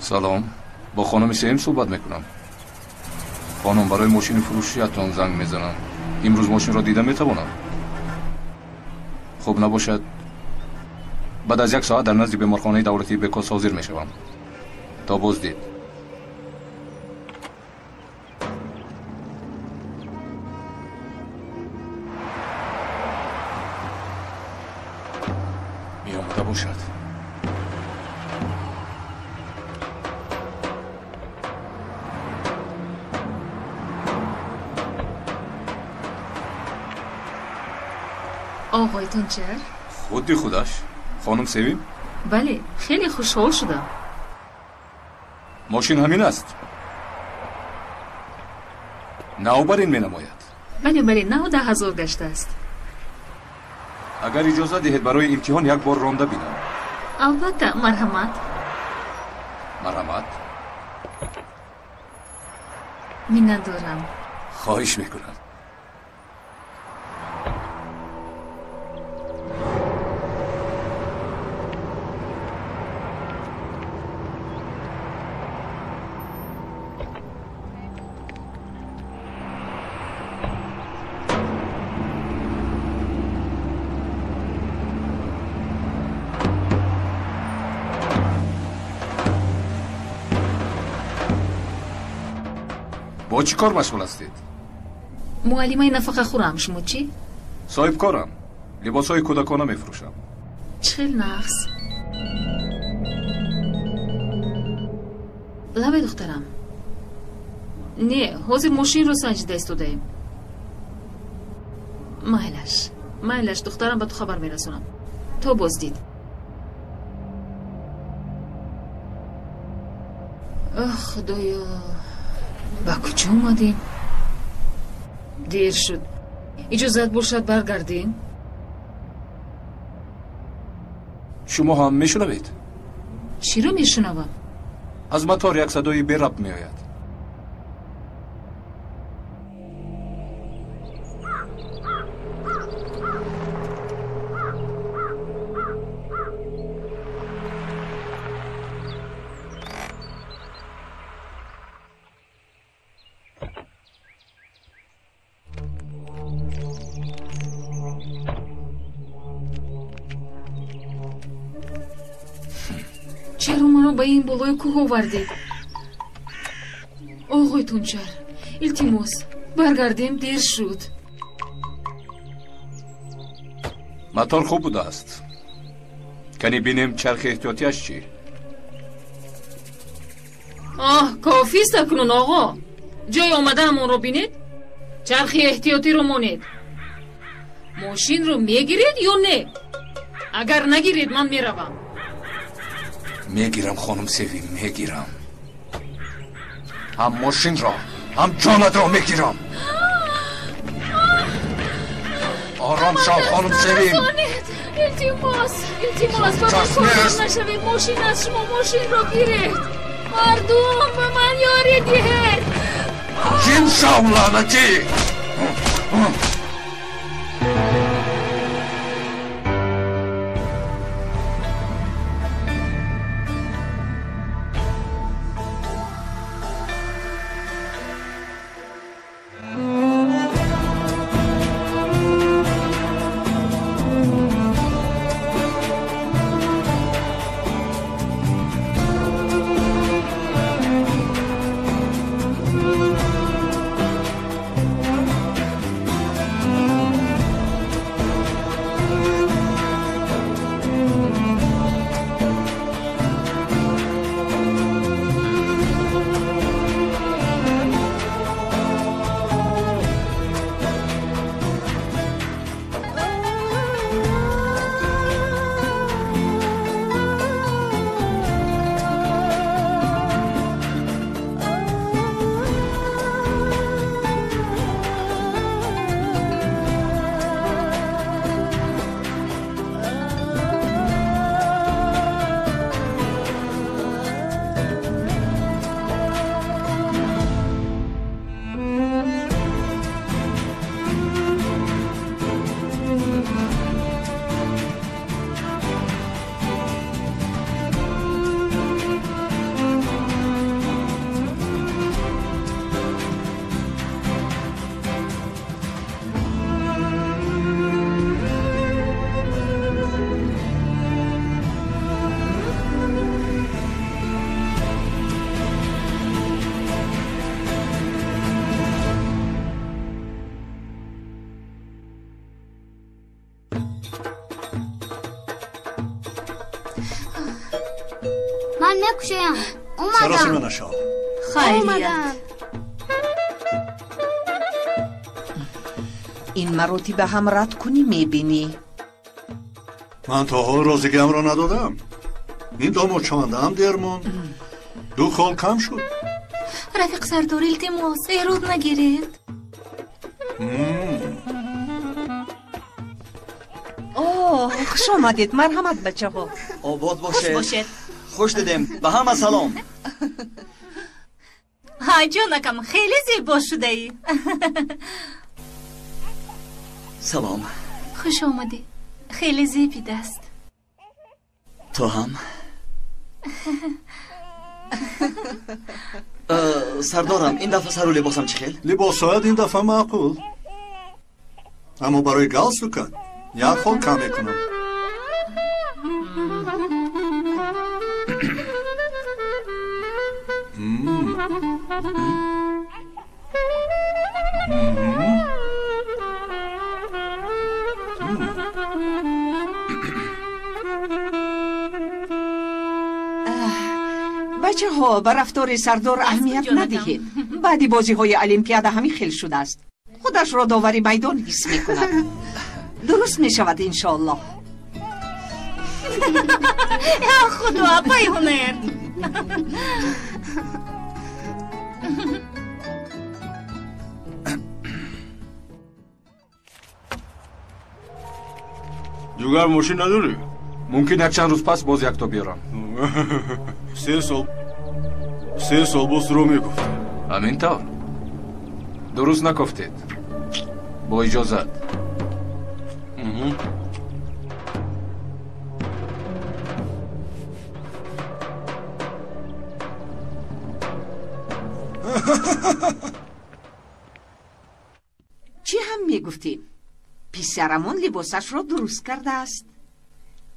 سلام، با خانم سیم صحبت میکنم. خانم، برای ماشین فروشیتان زنگ میزنم. امروز ماشین را دیدم میتوانم؟ خوب نباشد بعد از 1 ساعت در نزد بیمارخانه دولتی بکاس حاضر میشوم. تا بازدید. میآمده باشد. آقای تونچر؟ خودی خودش؟ خانم سویم؟ بله، خیلی خوشحال شدم. ماشین همین است. نو بر این می نماید. بله 19,000 گشته است. اگر اجازه دهید برای امتحان 1 بار رانده بینم. البته. مرحمت. مرحمت. minnatdorم. خواهش میکنم. با چی کار مشغول هستید؟ معلمه نفقه خورم. شما چی؟ صاحب کارم. لباس های کودکانه میفروشم. چخیل نقص. لبه دخترم. نه، حاضر ماشین رو سنجیده استودهیم. مایلش دخترم به تو خبر میرسونم. تو بازدید. خدایا، با کجا اومدیم؟ دیر شد. اجازت باشد برگردیم؟ شما هم میشنوید؟ چی رو میشنوم؟ از مطار یک صدای بی ربط میآید. چرا منو به این بالای کوه آوردید؟ آقای تونچر، التماس برگردیم، دیر شد. مطار خوب بوده است. کنی بینیم چرخ احتیاطیش چی؟ کافی است اکنون آقا. جای آمده همون رو بینید؟ چرخ احتیاطی رو مانید. ماشین رو میگیرید یا نه؟ اگر نگیرید من میروم. میگیرم خانم سویم، میگیرم. هم ماشین را هم جانت را میگیرم. آرام شو خانم سویم. التماس با من کار نشوید. ماشین از شما، ماشین رو گیرید. مردم به من یاری دهید. جن شو لعنتی. کوشه‌ام سراسیمه اومدم. نشا خیریت. این مروتی به هم رد کنی میبینی. من تا حال رازیگیم را ندادم. این دو مچانده هم درمون 2 خال کم شد. رفیق سردار التماس ایراد نگیرید. اوه خوش آمدید. مرحمت بچه ها. آباد خوش باشه. باشید. خوش دیدیم. به همه سلام. های جانکم خیلی زیبا شده ای. سلام. خوش آمدی. خیلی زیبید است. تو هم. سردارم این دفعه سر و لباسم چی خیل؟ لباسایت این دفعه معقول، اما برای گالسوکت 1 خال کم میکنم. بچه ها به رفتار سردار اهمیت جانتم. ندهید. بعدی بازی های المپیاد همین خیل شده است. خودش را داوری میدان حس می کند. درست می شود انشاءالله. یا خدا پای هنر. جوگر ماشین نداری؟ ممکن یک چند روز پس باز یک تا بیارم. 3 سال باز رو میگفت. همینطور درست نگفتید. با اجازت. چی هم می گفتیم؟ پسرمون لباسش را درست کرده است.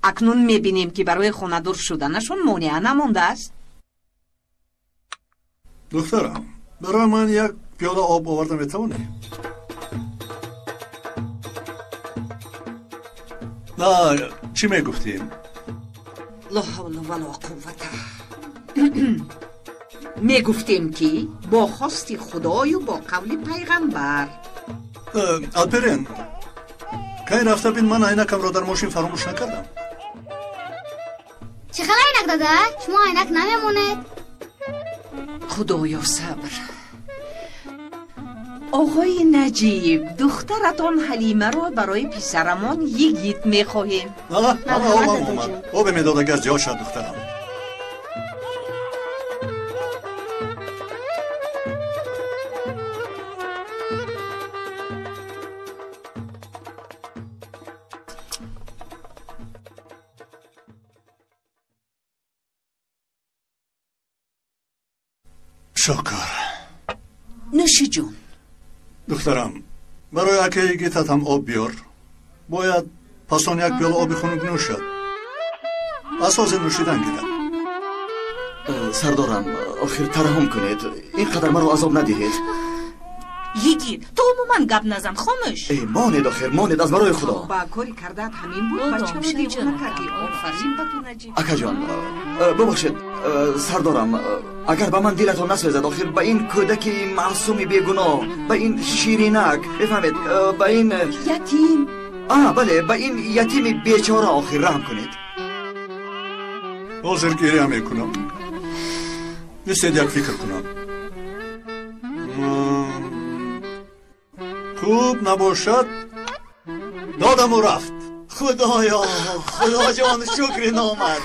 اکنون می بینیم که برای خانه‌دار شدنشون مانع نمانده است. دخترم برای من 1 پیاله آب آورده میتونی؟ نه چی میگفتیم؟ لا حول ولا قوت. می گفتیم که با خواست خدای و با قول پیغمبر. الپرین کی رفته بین من عینکم را در ماشین فراموش نکردم. چه خیلی عینک داده؟ شما عینک نمیمونید؟ خدایا صبر. آقای نجیب، دخترتان حلیمه را برای پسرمان یگیت میخواهیم. نه آبم اومد. آب میداده که از جا شد دخترم. شکر. نوشی جون. دخترم برای اکه گیتت هم آب بیار. باید پسان 1 پیاله آب خنک نوشد. اساس نوشیدن گیرد. سردارم آخر ترحم کنید. اینقدر مرا عذاب ندهید. یگیر تو من گپ نزن خاموش. ماند آخر ماند از برای خدا. با کاری کردت همین بود. بابا، بچه رو میشه دیوانه جانم. کردی. آفرین به تو نجیب. اکا جان ببخشید سردارم اگر به من دلتون نسوزد آخر به این کودکی معصومی بیگناه، به این شیرینک بفهمید، به این یتیم. بله به این یتیم بیچاره آخر رحم کنید. حاضر گیری هم میکنم. نیستید 1 فکر کنم. خوب نباشد دادم و رفت. خدایا خدا جان شکر نامد.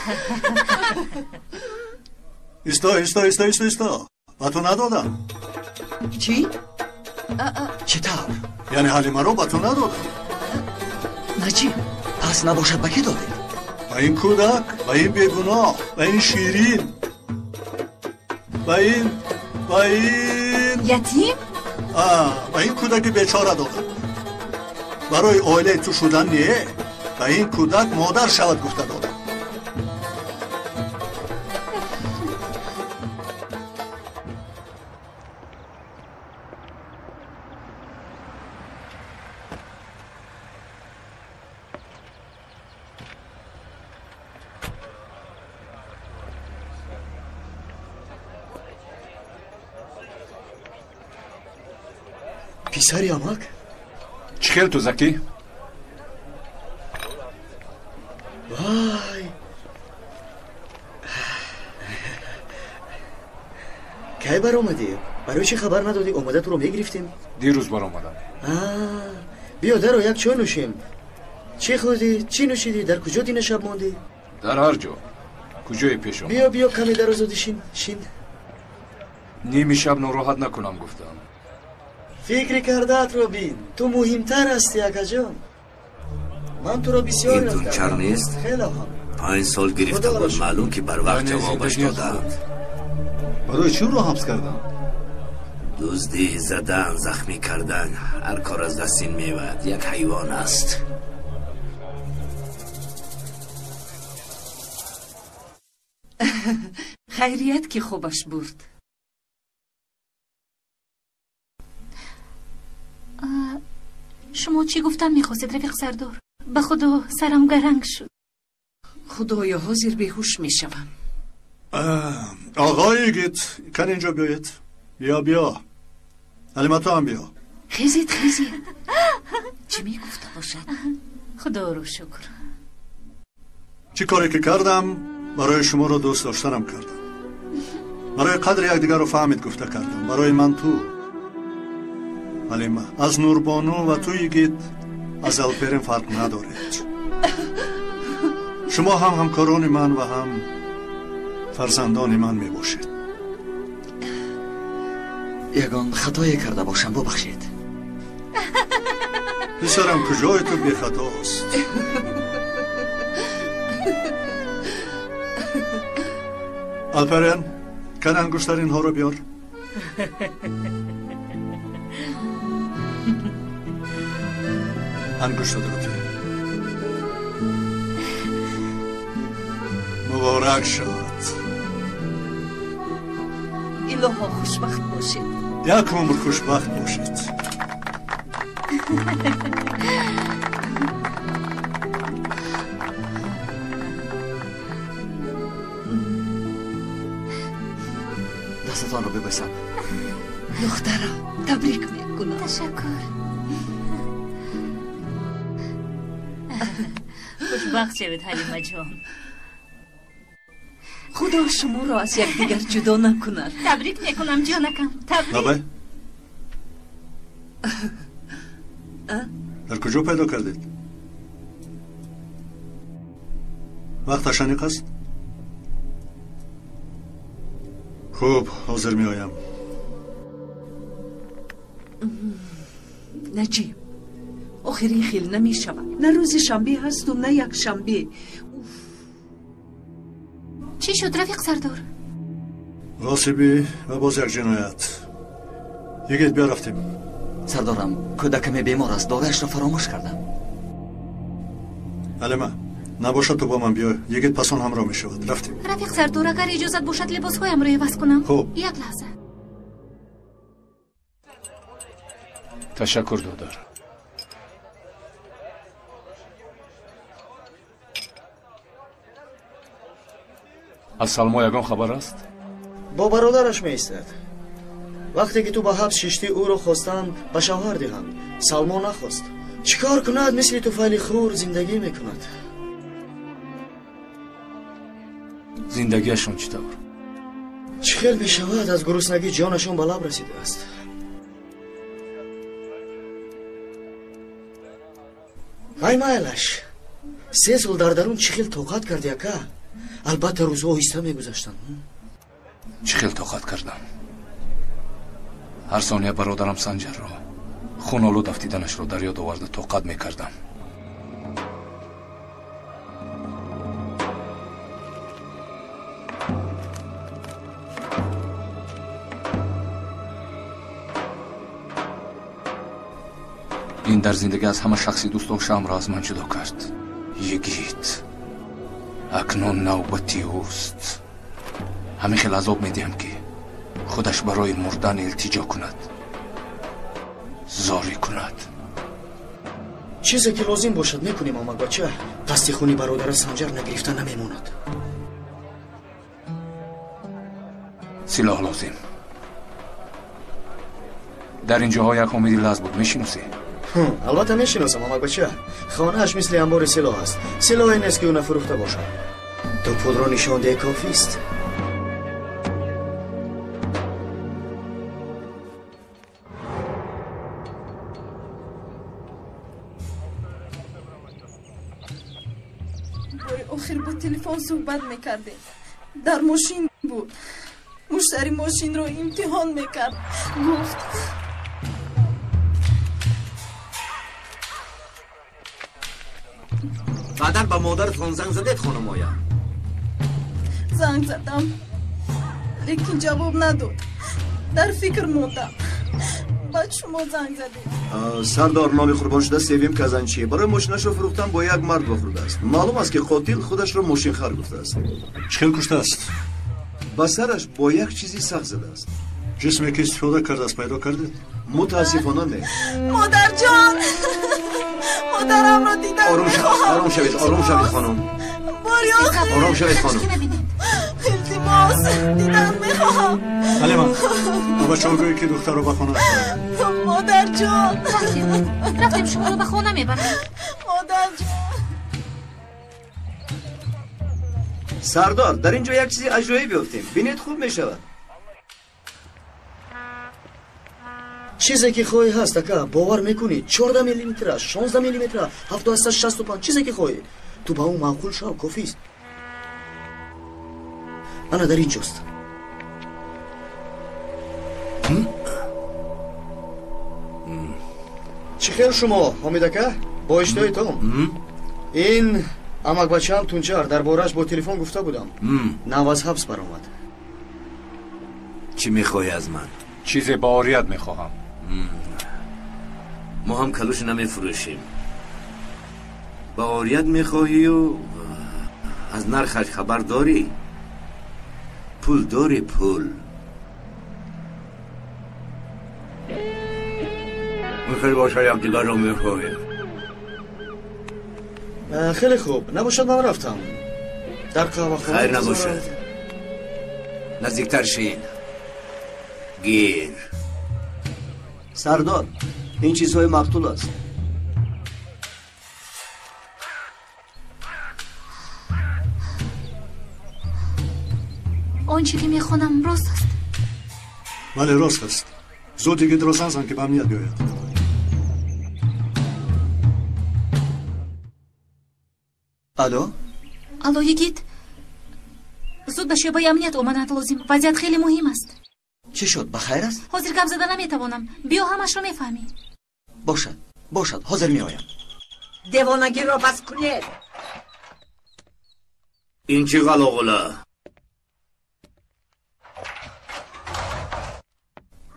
ایستا با تو ندادم. چی؟ چطور؟ یعنی حلیمه رو با تو ندادم. نجیب پس نباشد به کی دادید؟ با این کودک، با این بیگناه، با این شیرین، با این یتیم؟ با این کودک بیچاره دادم. برای آیله تو شدن نیه. با این کودک مادر شود گفته دادم. پسری امک؟ چی خیل تو زکی؟ وای کی بر اومدی؟ برای چی خبر ندادی؟ اومده تو رو میگرفتیم؟ دیروز بار اومدم. بیا در رو یک چای نوشیم. چی خوردی؟ چی نوشیدی؟ در کجا دین شب موندی؟ در هر جا. کجای پیشم؟ بیا کمی در زودی شین. نیمی شب ناراحت نکنم گفتم. فکر کردت رو بین. تو مهمتر هستی اکا جان. من تو رو بسیار این دونچر نیست؟ خیلی هم 5 سال گرفته بود، معلوم که بر وقت جوابش دادند. برای چی رو حبس کردن؟ دزدی، زدن، زخمی کردن، هر کار از دستین میود. یک حیوان است. خیریت که خوبش برد. شما چی گفتن میخواستید رفیق سردار؟ به خدا سرم گرنگ شد. خدایا حاضر بیهوش میشوم. آقای گیت کن اینجا بیایید. بیا حلیمه تو هم بیا. خیزید چی میگفته باشد؟ خدا رو شکر. چی کاری که کردم برای شما رو دوست داشتنم کردم. برای قدر یک دیگر رو فهمید گفته کردم. برای من تو حلیمه از نوربانو و توی گیت از الپرین فرق ندارید. شما هم همکاران من و هم فرزندان من می باشید. یگان خطایی کرده باشم ببخشید. پسرم کجای تو بی خطاست. الپرین کن انگشترین ها رو بیار. انگشت درتی مبارک شد. الها خوشبخت باشید. یک عمر خوشبخت باشید. دستتان رو ببوسم. دخترم تبریک میکنم. تشکر. خوشبخت شوید حلیمه جان. خدا شما را از یکدیگر جدا نکند. تبریک میکنم جانکم. تبریک. بابا در کجا پیدا کردید؟ وقت شنیق است؟ خوب حاضر می آیم. نجیب آخری خیل نمی شود. نه روز شنبه هست و نه یک شنبه. چی شد رفیق سردار؟ غاصبی و باز یک جنایت. یگید بیا رفتیم. سردارم کودکم بیمار است. داغش را فراموش کردم. حلیمه نباشد تو با من بیا. یگید پسان همراه می شود. رفتیم. رفیق سردار اگر اجازت باشد لباس هایم را عوض کنم. خوب. یک لحظه. تشکر دادر. از سلما یگان خبر است؟ با برادرش می ایستد. وقتی که تو به حبس ششتی او رو خواستند به شوهر دهند. سلما نخواست. چیکار کند؟ مثل تو فعلی خور زندگی میکند. زندگیشون چطور؟ چه خیل بشود از گرسنگی جانشون به لب رسیده است. وای مایلش 3 سال در درون چه خیل طاقت کردی اکا. البته روزها آهسته میگذشتن. چه خیل طاقت کردم. هر ثانیه برادرم سنجر رو خونالو دفتیدنش رو در یاد آورده طاقت میکردم. این در زندگی از همه شخصی دوست داشتم را از من جدا کرد. یگید اکنون نوبتی اوست. همین خیلی عذاب میدیم که خودش برای مردن التجا کند، زاری کند. چیزی که لازم باشد میکنیم آمد بچه. دستی خونی برادر سنجر نگرفته نمیموند. سلاح لازم. در این جاها یک حامد لاز بود، میشناسی؟ البته میشناسم امک بچه. خانه‌اش مثل انبار سلاح است. سلاح این است که اون فروخته باشد. تو پول را نشان ده کافی است. آخر با تلفن صحبت میکردیم. در ماشین بود. مشتری ماشین رو امتحان میکرد. گفت بعدا با مادرتون زنگ زدید خانم آیا؟ زنگ زدم لیکن جواب نداد. در فکر موندم. بعد شما زنگ زدید. سردار نامی قربان شده سیویم کازانچی برای ماشینش رو فروختن با یک مرد وافرده است. معلوم است که قاتل خودش رو ماشین خر گفته است. چخیل کشته است؟ با سرش با یک چیزی سخت زده است. جسمی که استفاده کرده است پیدا کردید؟ متاسفانه نه. مادر جان، مادرم رو دیدم. آروم شوید خانم. باری آخر آروم شوید خانم. التماس دیدن میخواهم. حلیمه بابا شما گویی که دختر رو به خانه مادر جان. رفتیم شما رو به خانه میبرم. مادر جان. سردار در اینجا یک چیزی عجایب بیافتیم. بینید خوب میشود. چیزی که خواهی هست اکا باور میکنی 14 میلیمتر 16 میلیمتر 765 چیزی که خواهی تو با اون معقول شو کافی است. انا در اینجاست. چی خیر شما حامد اکا با اشتهایتان؟ این امک بچه هم تونچار در بارش با تلفن گفته بودم. نو از حبس برآمد. چی میخوای از من؟ چیز باوریت میخواهم. ما هم کلوش نمیفروشیم. باوریت میخواهی و از نرخش خبر داری؟ پول داری پول. میخوای باشه یک دیگر رو میخواهی. خیلی خوب نباشد من رفتم در قهوه خانه. خیر نباشد نزدیکتر شین. گیر سردار این چیزهای مقتول است. آنچه که میخوانم راست است. بله راست است. زود دیگه درست زن که به امنیت بیاید. الو یگید زود به شعبه امنیت آمدن لازم. وضعیت خیلی مهم است. چی شد بخیر است؟ حاضر گپ زدن نمیتوانم. بیا همش رو میفهمی. باشد حاضر میآیم. دیوانگی را بس کنید. این چی غلاغله؟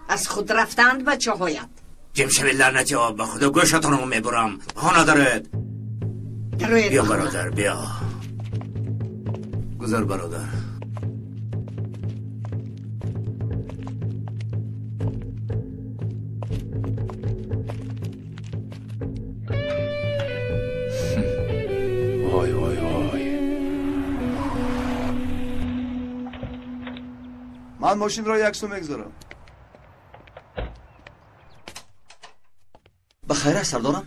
از خود رفتند بچه هایت. جمع شوید لعنتی ها. به خدا گوشتان رو میبرم. ها ندارد. بیا برادر بیا. گذار برادر. وای وای وای. من ماشین را یک سو میگذارم. بخیر است سردارم؟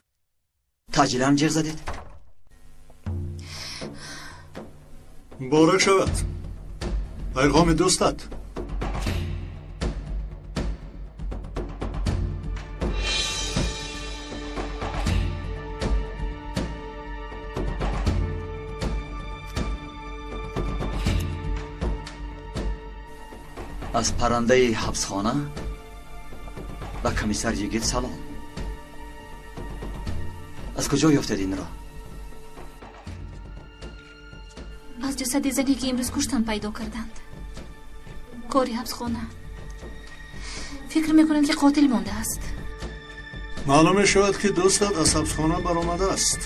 تاجیلا جر زدید؟ بارک شود. پیغام دوستت. از پرنده حبسخانه به کمیسر یگید سلام. از کجا یافتید این را؟ از جسد زنی که امروز کشتن پیدا کردند. کاری حبسخانه. فکر میکنند که قاتل مانده است. معلوم شود که دوستت از حبسخانه برآمده است.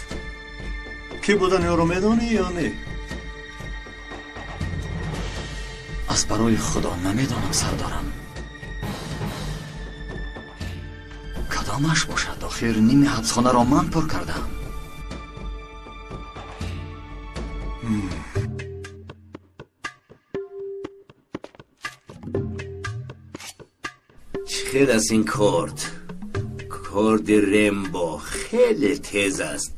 کی بودن یا رو میدانی یا نه؟ از برای خدا نمیدانم سردارم. کدامش باشد؟ آخر نیم حبسخانه را من پر کردم. خیلی از این کرد رمبو خیلی تیز است.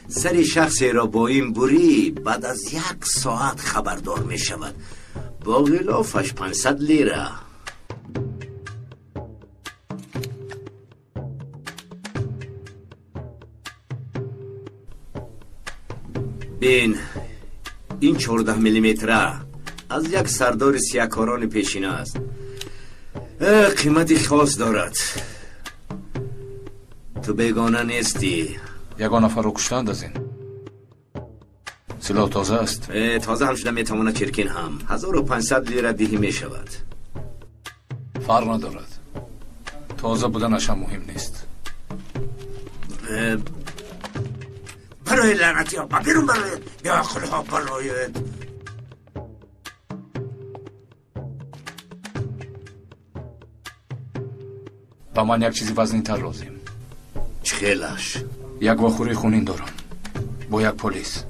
سری شخصی را با این بوری بعد از 1 ساعت خبردار می شود. با غلافش 500 لیره. این 14 میلیمتره از یک سردار سیاهکاران پیشینه است. قیمتی خاص دارد. تو بیگانه نیستی. یگان نفر رو کشتند از این. سلاح تازه است. تازه هم شده میتواند چرکین هم 1500 لیره دهی می شود. فرق ندارد. تازه بودنش هم مهم نیست. برای لعنتی ها بیرون برایت. یا خلها برایت. با من یک چیزی وزنی تر لازم. خیلش؟ یک واخوری خونین دارم با یک پلیس.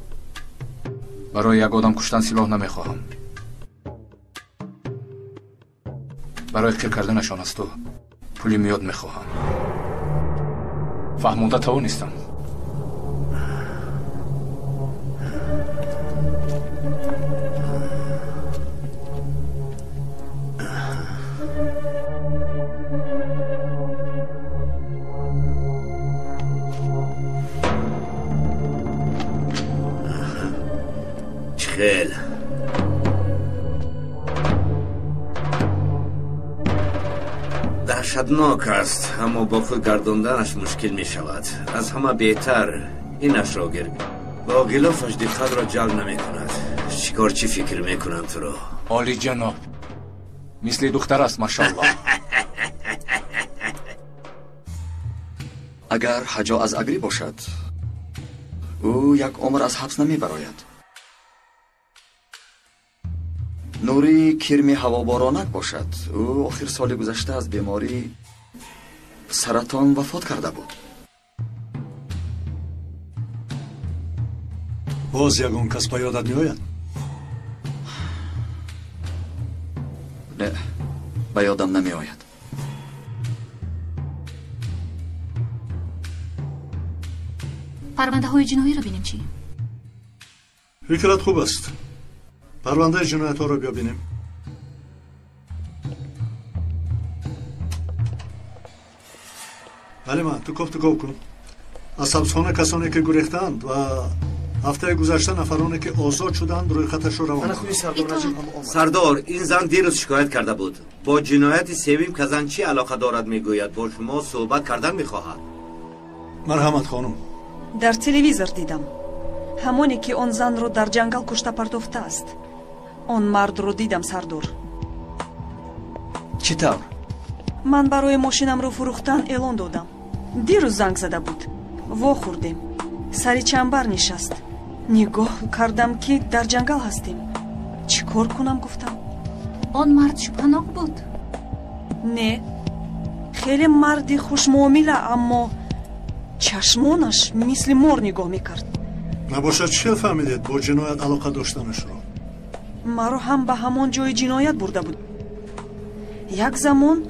برای یک آدم کشتن سلاح نمیخواهم. برای قتل کردنشان از تو پولی میاد میخواهم. فهمونده تو نیستم. خیل دهشتناک است، اما با خود گرداندنش مشکل می شود. از همه بهتر اینش را گربی. با غلافش دقت را جلب نمی کند. چیکار چی فکر می کنم تو را؟ عالی جناب، مثل دختر است ماشاءالله. اگر حجا از اگری باشد او یک عمر از حبس نمی براید. نوری کرمی هوابارانک باشد او آخر سال گذشته از بیماری سرطان وفات کرده بود. باز یگان کس به یادت میآید؟ نه، به یادم نمی آید. پرونده های جنایی رو بینیم چی؟ فکرت خوب است. پرونده جنایت ها رو ببینیم. ولی من تو گفتگو کن. از حبسخانه کسانی که گریختند و هفته گذشته نفرانی که آزاد شدند روی خطش رو روان کن. سردار، این زن دیروز شکایت کرده بود. با جنایت سوم که زن چی علاقه دارد میگوید. با شما صحبت کردن میخواهد. مرحمت خانم. در تلویزیون دیدم همونی که آن زن رو در جنگل کشته پرداخته است. آن مرد رو دیدم سردار. چطور؟ من برای ماشینم رو فروختن اعلان دادم. دیروز زنگ زده بود. وا خوردیم. سری چنبر نشست. نگاه کردم که در جنگل هستیم. چی کار کنم گفتم. آن مرد شبهناک بود؟ نه، خیلی مردی خوش معامله، اما چشمانش مثل مار نگاه میکرد. نباشد چی فهمیدید با جنایت علاقه داشتنش رو؟ مرا هم به همان جای جنایت برده بود. یک زمان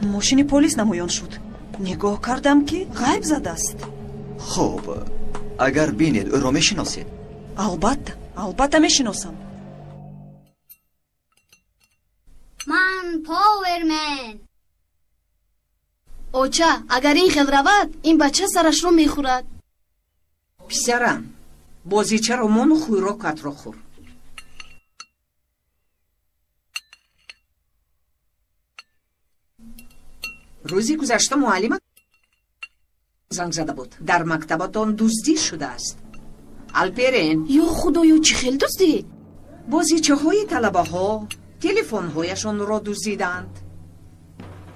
ماشین پلیس نمایان شد. نگاه کردم که غیب زده است. خب اگر بینید او را میشناسید؟ البته میشناسم. من پاورمن. اوچا اگر این خیل رود این بچه سرش رو میخورد. پسرم بازیچه رو من خوراکت رو خور. روزی گذشته معلم زنگ زده بود. در مکتبتان دزدی شده است. الپرین، یا خدایا چی خیل دزدید؟ بازیچه های طلبه ها تلفن هایشان را دزدیدند.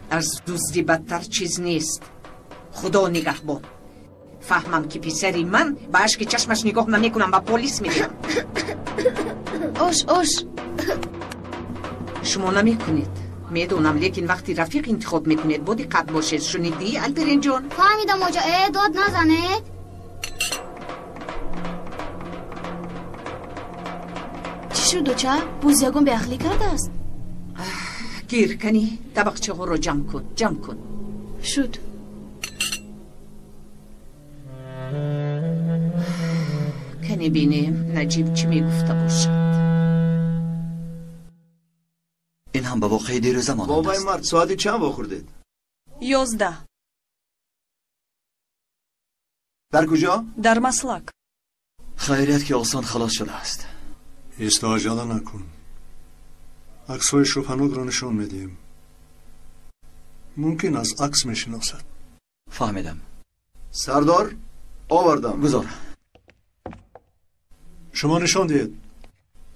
از دزدی بدتر چیز نیست. خدا نگهبان. فهمم که پسری من با اشک چشمش نگاه نمیکنم و پلیس میگیرم. اوش شما نمیکنید میدونم، لیکن وقتی رفیق انتخاب میکنید با دقت باشید. شنیدی الپرین جون؟ فهمیدم اوجا. داد نزنید. چی شد اوچا؟ بوزیگون به اخلی کرده است. گیر کنی طبقچه ها رو جمع کن شد. کنی بینیم نجیب چی میگفته باشد. این هم به واقعی دیر زمان بابای است. مرد ساعتی چند واخوردید؟ 11. در کجا؟ در مسلک. خیریت که آسان خلاص شده است. استعجال نکن. عکس‌های شوپنوگ رو نشون میدیم. ممکن از عکس میشناسد. فهمیدم. سردار آوردم. گذار. شما نشان دید.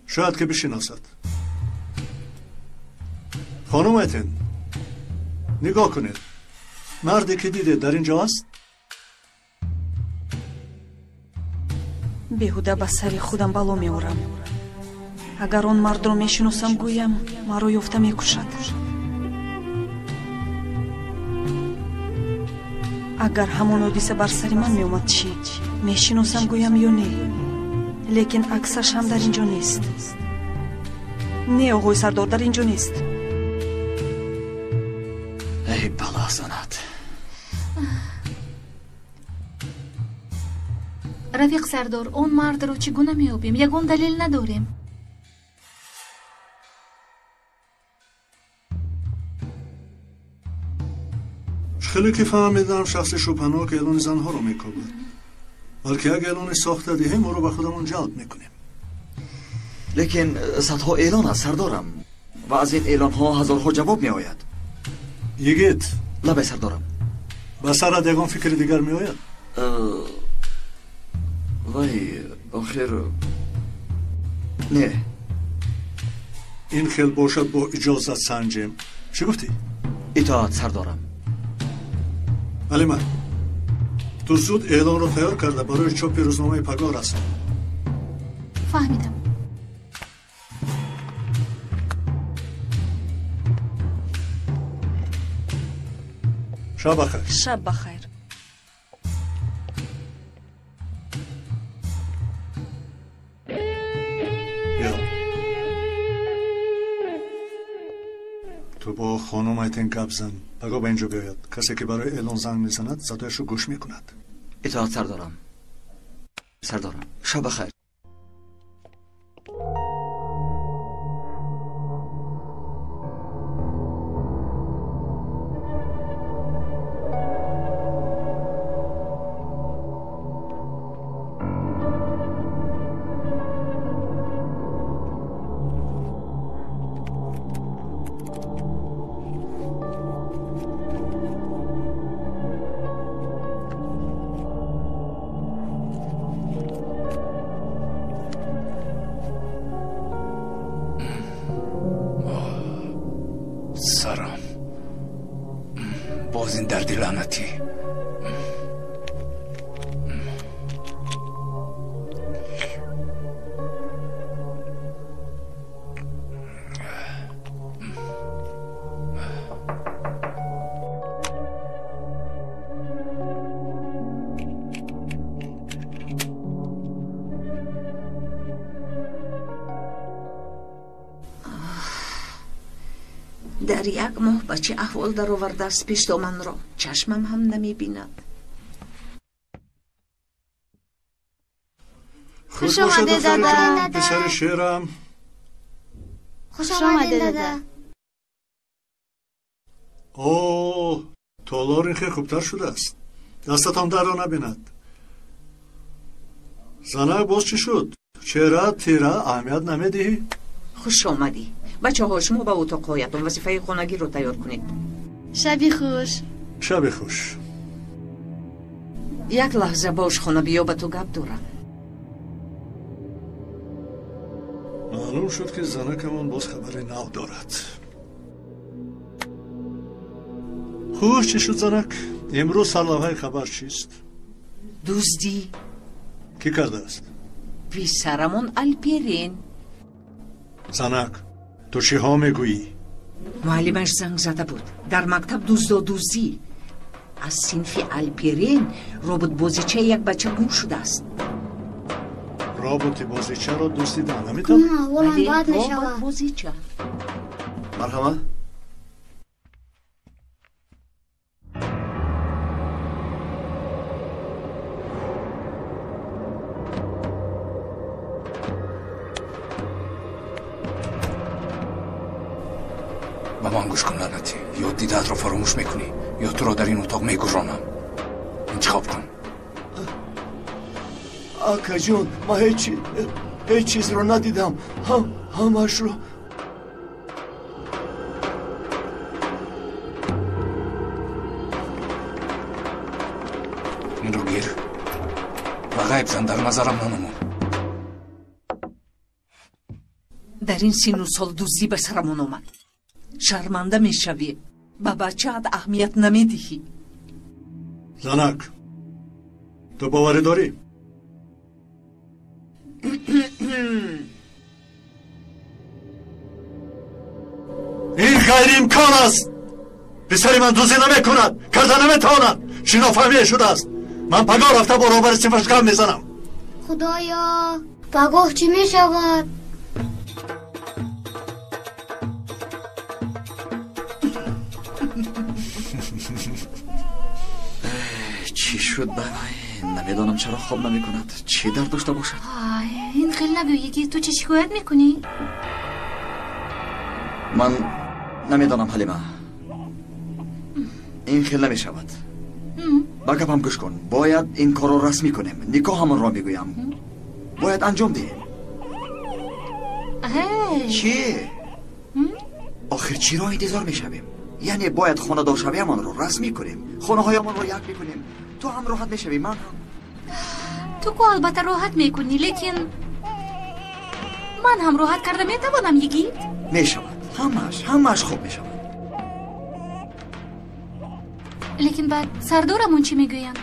شاید که بشناسد. خانم اتن نگاه کنید. مردی که دیده در اینجا است؟ بیهوده به سر خودم بلا میارم. اگر آن مرد رو میشناسم گویم مرا یافته میکشد. اگر همون حادثه بر سر من میومد چی؟ میشناسم گویم یا نه؟ لیکن عکسش هم در اینجا نیست. نه آقای سردار در اینجا نیست. ای بلا زند. رفیق سردار اون مرد رو چگونه میابیم؟ یگان دلیل نداریم. خیلی که فهمیدم شخص شوپنوگ اعلان زنها رو میکوبد. بلکه اگه اعلان ساخته دهیم ما رو به خودمون جلب میکنیم. لیکن صدها اعلان است سردارم و از این اعلان ها هزارها جواب می آید. یگید لبه سردارم به سرت یگان فکر دیگر می آید. وای آخر نه این خیل باشد با اجازت سنجیم. چی گفتی؟ اطاعت سردارم. ولی من تو زود اعلان رو تیار کرده برای چاپ روزنامه پگاه رسان. فهمیدم. شب بخیر. شب بخیر. یا تو با خانم ایتن گپ زن. بگو به اینجا بیاید. کسی که برای اعلان زنگ میزند صدایش رو گوش میکند. اطاعت سردارم. سردارم شب بخیر. سرم باز این دردی لعنتی. در یک ماه به چه احوال در آورده است پیش من را چشمم هم نمی بیند. خوش آمده دادا. پسر شیرم. خوش آمده دادا. اوه تالار این خیلی خوبتر شده است. دستتان در را نبیند. زنک باز چی شد؟ چرا تیره اهمیت نمیدهی؟ خوش آمدی. بچه ها شما به اتاقهایتون وظیفه خانگی رو تیار کنید. شبی خوش. شبی خوش. یک لحظه باش خانه بیا به تو گپ دارم. معلوم شد که زنکمون باز خبر نو دارد. خوش چی شد زنک؟ امروز سرلوحه خبر چیست؟ دزدی. کی کرده است؟ پسرمون الپرین. زنک تو چی ها میگویی؟ معلمش زنگ زده بود در مکتب دزدی. از صنف الپرین رابط بازیچه یک بچه گم شده است. رابط بازیچه را دزدیدن نمیتونم؟ نه ولن باید رابط نشود. بازیچه. مرحبا من گوش کن لعنتی. یا دیدت رو فراموش میکنی یا تو رو در این اتاق میگذارم. انتخاب کن. آقا جون، ما هیچ چیز رو ندیدم. همش رو این رو گیر و غیب زن، در نظرم ننمو. در این سین و سال دوزی به سرمون اومد. شرمنده میشوی، به بچه‌ات اهمیت نمیدهی. زنک، تو باوری داری؟ این غیر امکان است. پسری من دوزی نمیکند، کرده نمیتواند. چی نافهمی شده است. من پگاه رفته برابر صفش کم میزنم. خدایا پگاه چی میشود؟ چی شد بابای؟ نمیدانم چرا خواب نمی کند. چی درد داشته باشد؟ این خیلی نگویی که تو چه شکایت میکنی؟ من نمیدانم حلیمه. این خیلی نمی شود. با گپم گوش کن. باید این کار رو رسمی کنیم. نکاح همون را میگویم. باید انجام دهیم. چی؟ آخر چی را انتظار میشویم؟ یعنی باید خانه دار شویم آن رو رسمی کنیم. خانه های من رو یک میکنیم. تو هم راحت میشوی، من هم. تو که البته راحت میکنی، لیکن من هم راحت کرده میتوانم یگید؟ میشود. همش خوب میشود. لیکن بعد سردارمون چی میگویند؟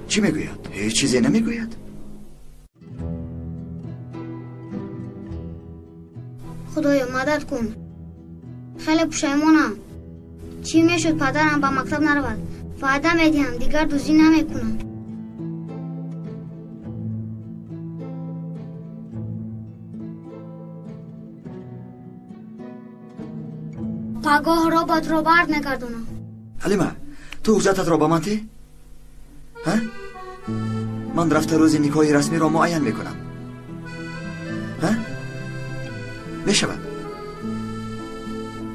چی میگوید؟ هیچ چیزی نمیگوید. خدایا مدد کن. خیلی پشیمانم. چی میشد پدرم به مکتب نرود. وعده میدهم دیگر دوزی نمیکنم. پگاه را بد را برد نگردونم. حلیمه، تو حجتت را با من تی؟ من رفته روز نکاح رسمی را معین میکنم. میشود.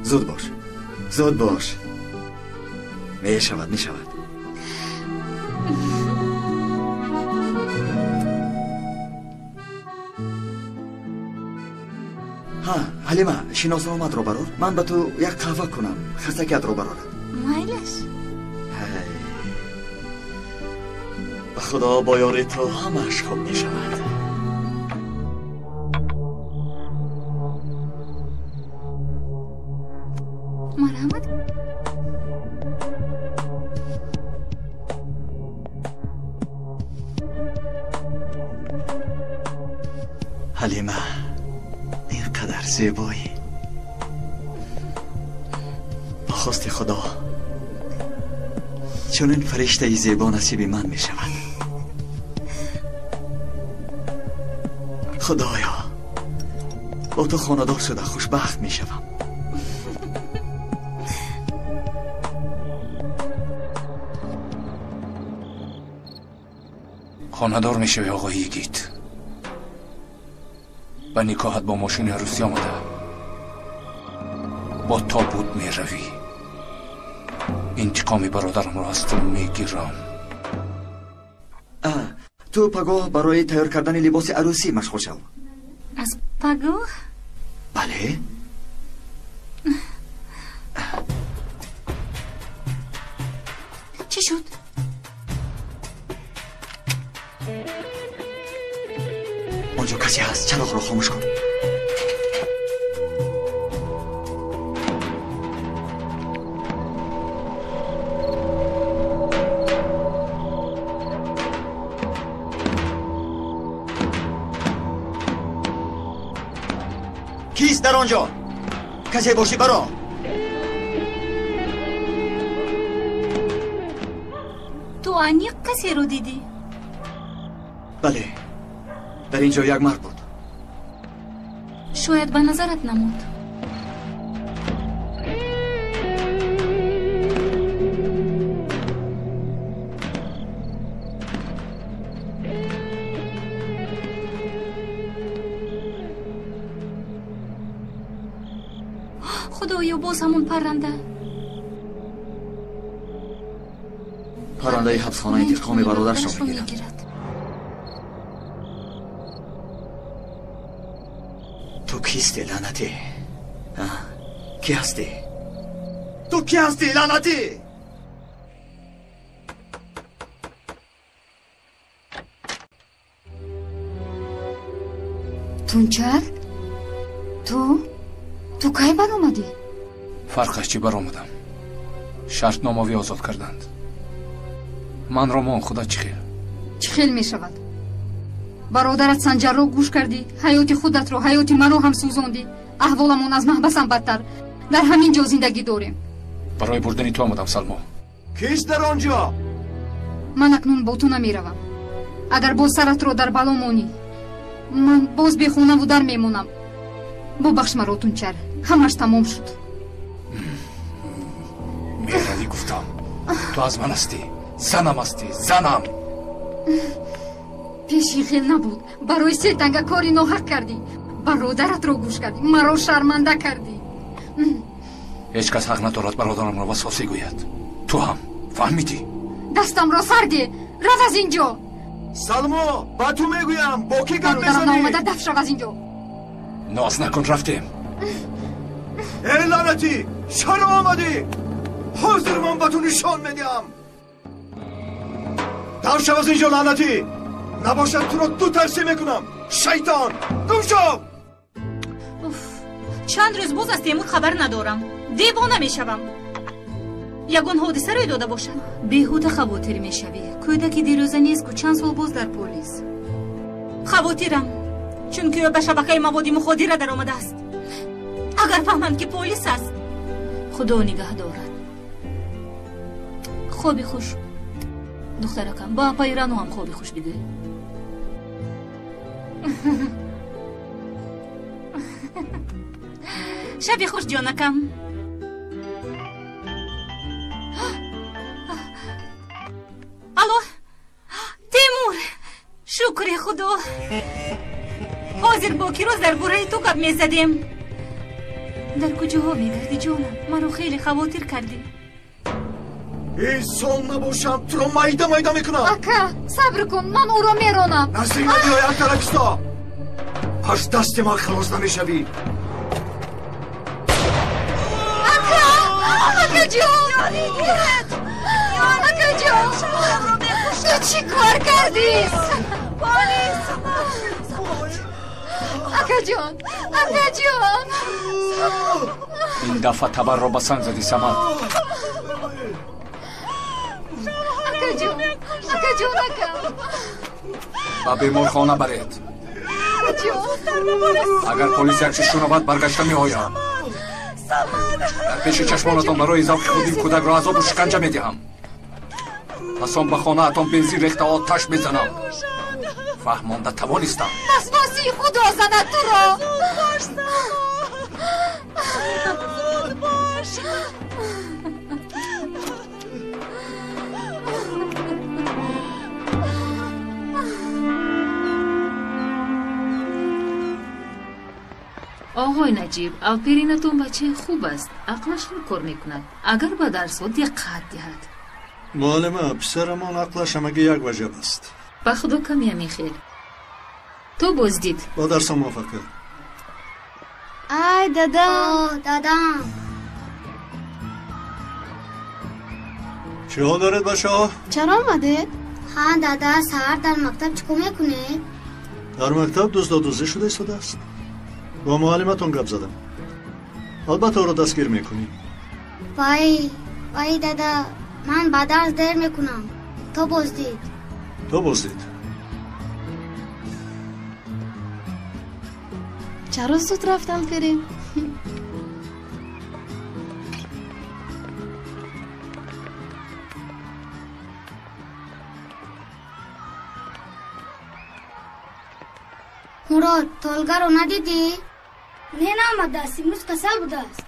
زود باش. میشود. حلیمه، شناس آمد رو برار. من به تو یک قهوه کنم. خستکیت رو برارد. مایلش. به خدا با یاری تو همش خوب می شود. مرحمت. حلیمه، اینقدر زیبایی. با خواست خدا چون این فرشته زیبا نصیب من می شود. خدایا با تو خاندار شده خوشبخت می شوم. خاندار می شوی آقای یگیت. و نکاحت با ماشین عروسی آمده. با تابوت می روی. انتقام برادرم را از تو می گیرم. تو پگاه برای تیار کردن لباس عروسی مشغول شو. از پگاه؟ بله. چی شد؟ آنجا کسی هست. چراغ را خاموش کن. کیست در آنجا؟ کسی باشی برا. تو انیق کسی رو دیدی؟ بله، در اینجا یک مرد بود. شاید به نظرت نمود. باز همون پرنده؟ پرنده حبسخانه انتقام برادرش رو میگیرد. تو کیستی لعنتی؟ کی هستی؟ تو کی هستی لعنتی؟ تونچر؟ تو کی بر اومدی؟ فرقش چی بر اومدم؟ شرط ناموی آزاد کردند. من رو مان خدا چی خیل می شود؟ برادرت سنجر رو گوش کردی، حیات خودت رو، حیات منو هم سوزوندی. احوالمون از محبسم بدتر. در همین جا زندگی داریم. برای بردن تو آمدم سلما. کیست در آنجا؟ من اکنون با تو نمی روم. اگر باز سرت رو در بلا مانی، من باز بی خونه و در میمونم. ببخش مرا تونچر، همش تمام شد. میردی گفتم تو از من هستی، زنم هستی، زنم. پیشی خیل نبود. برای 3 تنگه کاری ناحق کردی. برادرت رو گوش کردی، مرا شرمنده کردی. هیچ کس حق ندارد برادرم را وسواسی گوید. تو هم فهمیدی؟ دستم را سردی. رد از اینجا. سلما با تو میگویم با کی گپ میزنی؟ آمده دفع شو از اینجا. ناز نکن رفتیم. ای لعنتی چرا آمدی؟ حاضر من با تو نشان میدم. در شو از اینجا لعنتی. نباشد تو را 2 ترسی میکنم. شیطان گم شو. چند روز باز از تیمور خبر ندارم. دیوانه میشوم. یگان حادثه روی داده باشد. بیهوده خواطر میشوی. کودکی دیروزه نیست که چند سال باز در پلیس. خواطرم چون که به شبکه مواد مخدر در آمده است. اگر فهمند که پلیس است، خدا نگه دارد. خوبی خوش دخترکم، با پیرانو هم خوبی خوش بده. شبی خوش جانکم. الو تیمور، شکر خدا. حاضر با کی روز در گوره تو گپ میزدیم. در کجاها میگردی جانم؟ منو خیلی خواطر کردی. اینسان نباشم تو رو میده میکنم. اکا صبر کن، من او را میرانم. نزدیک نمیای اکترکستا. پس دست من خلاص نمیشوی. اکا جان، اکا جان، تو چی کار کردی؟ پلیس. اکا جان، اکا جان. این دفعه تبر رو به سنگ زدی سمت. اکا جان، اکا. با بیمار خانه برید. اگر پلیس یک چیز شنود برگشته می آیم. در پیش چشمانتان برای ذوق خودیم کودک را عذاب و شکنجه می دهم. پس آن به خانه اتان بنزین ریخته آتش می زنم. فهمانده توانستم. وسواسی خدا زند تو را. زود باش. آقای نجیب، آفرینتون بچه خوب است. عقلش رو کار میکند. اگر به درس‌ها دقت دهد. معلمه پسرمان عقلش همگی یک وجب است. به خدا کمی میخیل. تو بازدید. با درس موافقه. ای دادم. چی حال دارد بچه ها؟ چرا آمده؟ ها دادا سهر در مکتب چکو میکنه؟ در مکتب دزدی شده ایستاده است. با معلمتون گپ زدم. البته او را دستگیر میکنیم. وای دادا، من با درس دیر میکنم. تو بازدید. چرا زود رفتم فریم؟ مراد تولگر رو ندیدی؟ نه نامده است. امروز کسل بوده است.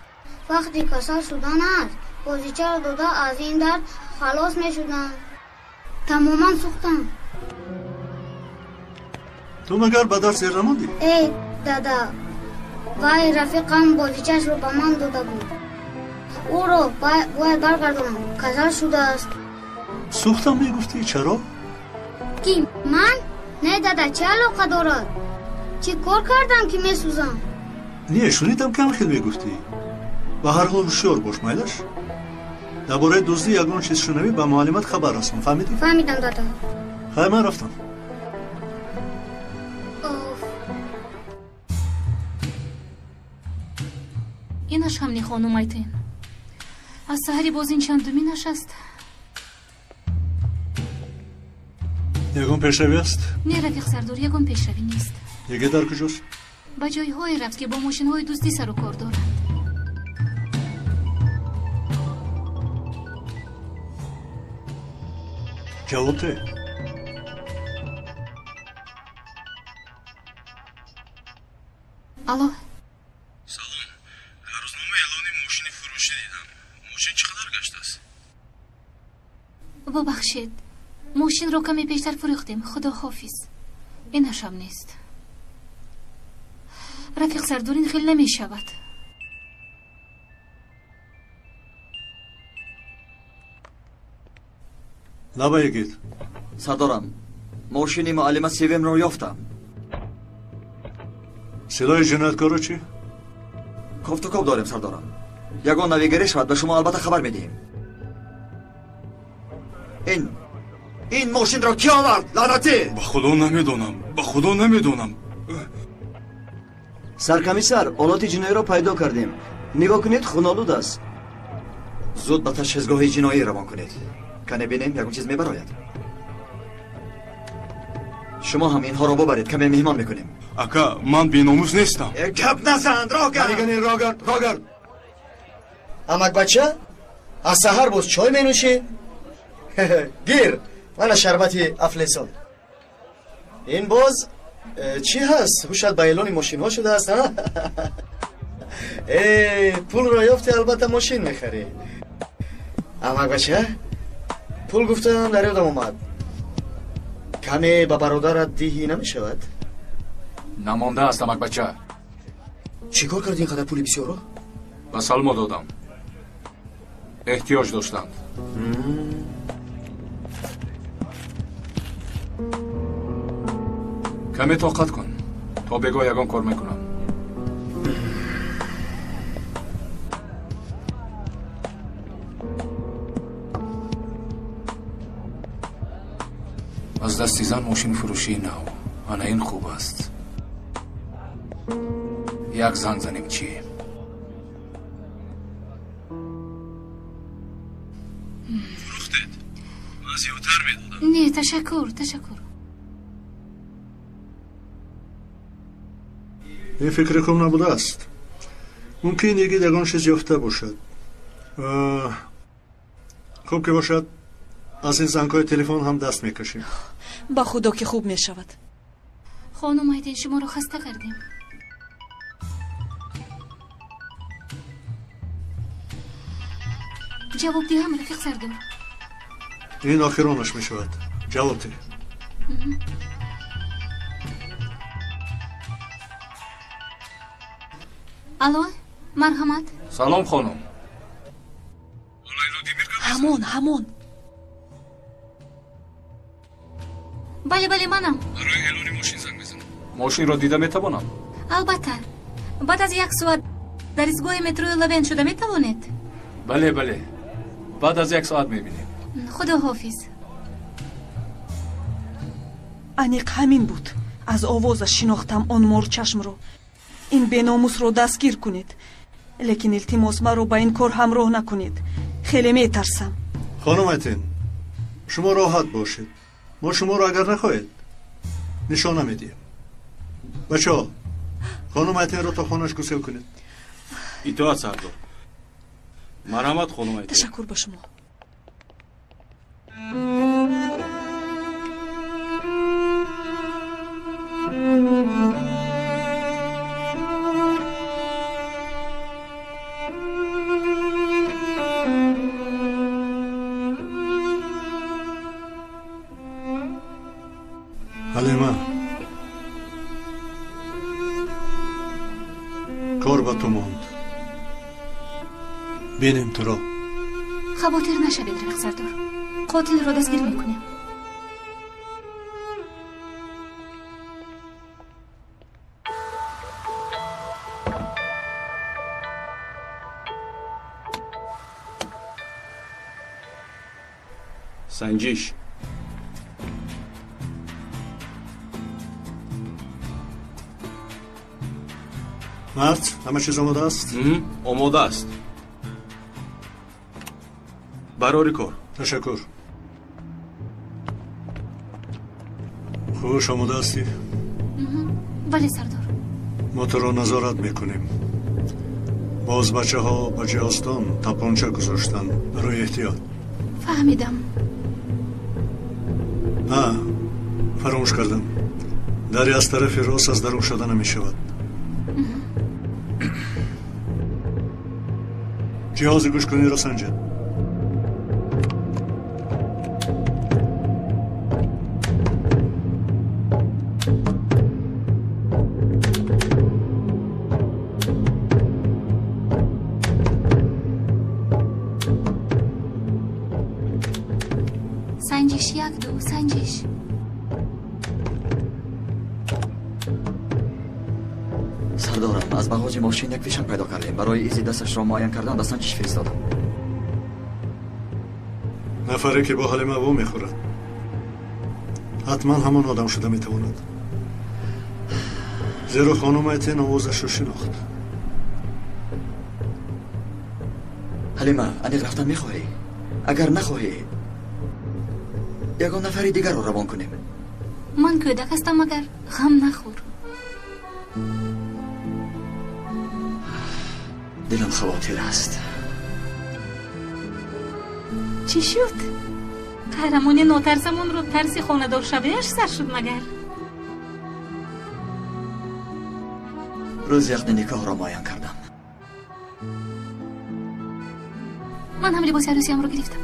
وقتی کسل شدن است بازیچه رو داده از این درد خلاص می شدن. تماما سوختن. تو مگر به درس زیر نماندی؟ ای دادا، وای رفیقم بازیچهش رو به من داده بود. اوро باید برگردونم کسل شده است. سوختم میگفتی چرا؟ کی من؟ نه دادا چه علاقه دارد؟ چه کار کردم که میسوزم؟ نه شنیدم کم خیلی میگفتی. به هر حال هوشیار باش مایلش. درباره دزدی یگان چیز شنوی به معلمت خبر رسون. فهمیدی؟ فهمیدم دادا. خیلی من رفتم. اینش همنی خانم ایتین. از سحری باز این چندمی نشست. یگان پیشروی است؟ نه رفیق سردار یگان پیشروی نیست. دیگه در کجاست؟ به جای های رفت که با ماشین های دزدی سر و کار دارند. جوابته؟ الو سلام. در روزنامه اعلان ماشین فروشی دیدم. ماشین چقدر گشته است؟ ببخشید ماشین رو کمی پیشتر فروختیم. خدا حافظ. اینش هم نیست. رفیق سردار این خیلی نمی شود. نبایگید سردارم ماشین معلم سیوم رو یافتم. صدای جنایتکارا چی؟ کفت و کاب داریم سردارم. یگان نویگری شود به شما البته خبر میدیم. این ماشین را کی آورد؟ لعنتی! به خدا نمیدونم. سرکمیسر آلات جنایی را پیدا کردیم. نگاه کنید خونالود است. زود به تشخیصگاه جنایی روان کنید. کنه بینیم یکم چیز میبراید. شما هم اینها را ببرید کمی مهمان میکنیم. اکا من بیناموس نیستم. گپ نزن راگر. امک بچه از سحر باز چای مینوشی؟ گیر من شربت افلیسون. این باز چی هست؟ هوشت به اعلان ماشین ها شده است ها؟ پول را یافتی البته ماشین میخری. امک بچه پول گفتم در یادم اومد. کمی به برادرت دیهی نمیشود؟ نمانده است امک بچه. چی کار کردی اینقدر پول بسیار رو؟ به سلما دادم. احتیاج داشتند. کمی طاقت کن تا بگو یگان کار میکنم. از دستی زن ماشین فروشی نو. انا این خوب است. یک زنگ زنیم چی؟ فروختید؟ من زیادتر میدادم. نه تشکر. این فکر کم نبوده است. ممکن یکی یگان چیز یافته باشد. خوب که باشد از این زنگ‌های تلفن هم دست میکشیم. با خدا که خوب میشود. خانم ایتین شما رو خسته کردیم. جواب دیم رفیق سردار. این آخرانش میشود. جواب ده. الو مرحمت. سلام خانم. همون بله منم. برای اعلان ماشین زنگ بزنم. ماشین را دیده میتوانم؟ البته بعد از 1 ساعت در ایستگاه مترو لبن شده میتوانید؟ بله بعد از 1 ساعت میبینیم. خدا حافظ. انیق همین بود. از آوازش شناختم آن مور چشم رو. این بیناموس رو دستگیر کنید. لیکن التماس ما رو با این کار همراه نکنید. خیلی میترسم. خانم ایتین شما راحت باشید. ما شما رو اگر نخواهید نشانه میدیم. بچه ها خانم ایتین رو تا خانهش گسیل کنید. اطاعت سردار. مرحمت خانم ایتین. تشکر با شما. حلیمه کار با تو ماند. ببینیم تو رو. خواطر نشوید رفیق سردار. قاتل را دستگیر میکنیم. سنجش. مرد همه چیز آماده است؟ آماده است. برای کار. تشکر. خوش آماده هستی؟ بله سردار. ما تو را نظارت میکنیم. باز بچه ها به جهازدان تپانچه گذاشتن برای احتیاط. فهمیدم. فراموش کردم. دری از طرف راست از درون شده نمی شود. جهاز گوش کنی را سنجد. سنجش یک دو سنجش. سردارم از بغاج ماشین یک فیشنگ پیدا کردیم. برای ایزی دستش را معاین کردن به سنجش فرستادم. نفری که با حال ما وو میخورد حتما همان آدم شده میتواند، زیرا خانم ایتین آوازش رو شناخت. حلیمه انیق رفتن میخواهی؟ اگر نخواهی یگان نفری دیگر رو روان کنیم. من کودک هستم مگر غم نخور. دلم خواطر است. چی شد؟ قهرمان ناترسمون رو ترسی خاندار شبهش سر شد مگر؟ روز یخت نکاح را معاین کردم. من هم لباس عروسیم رو گرفتم.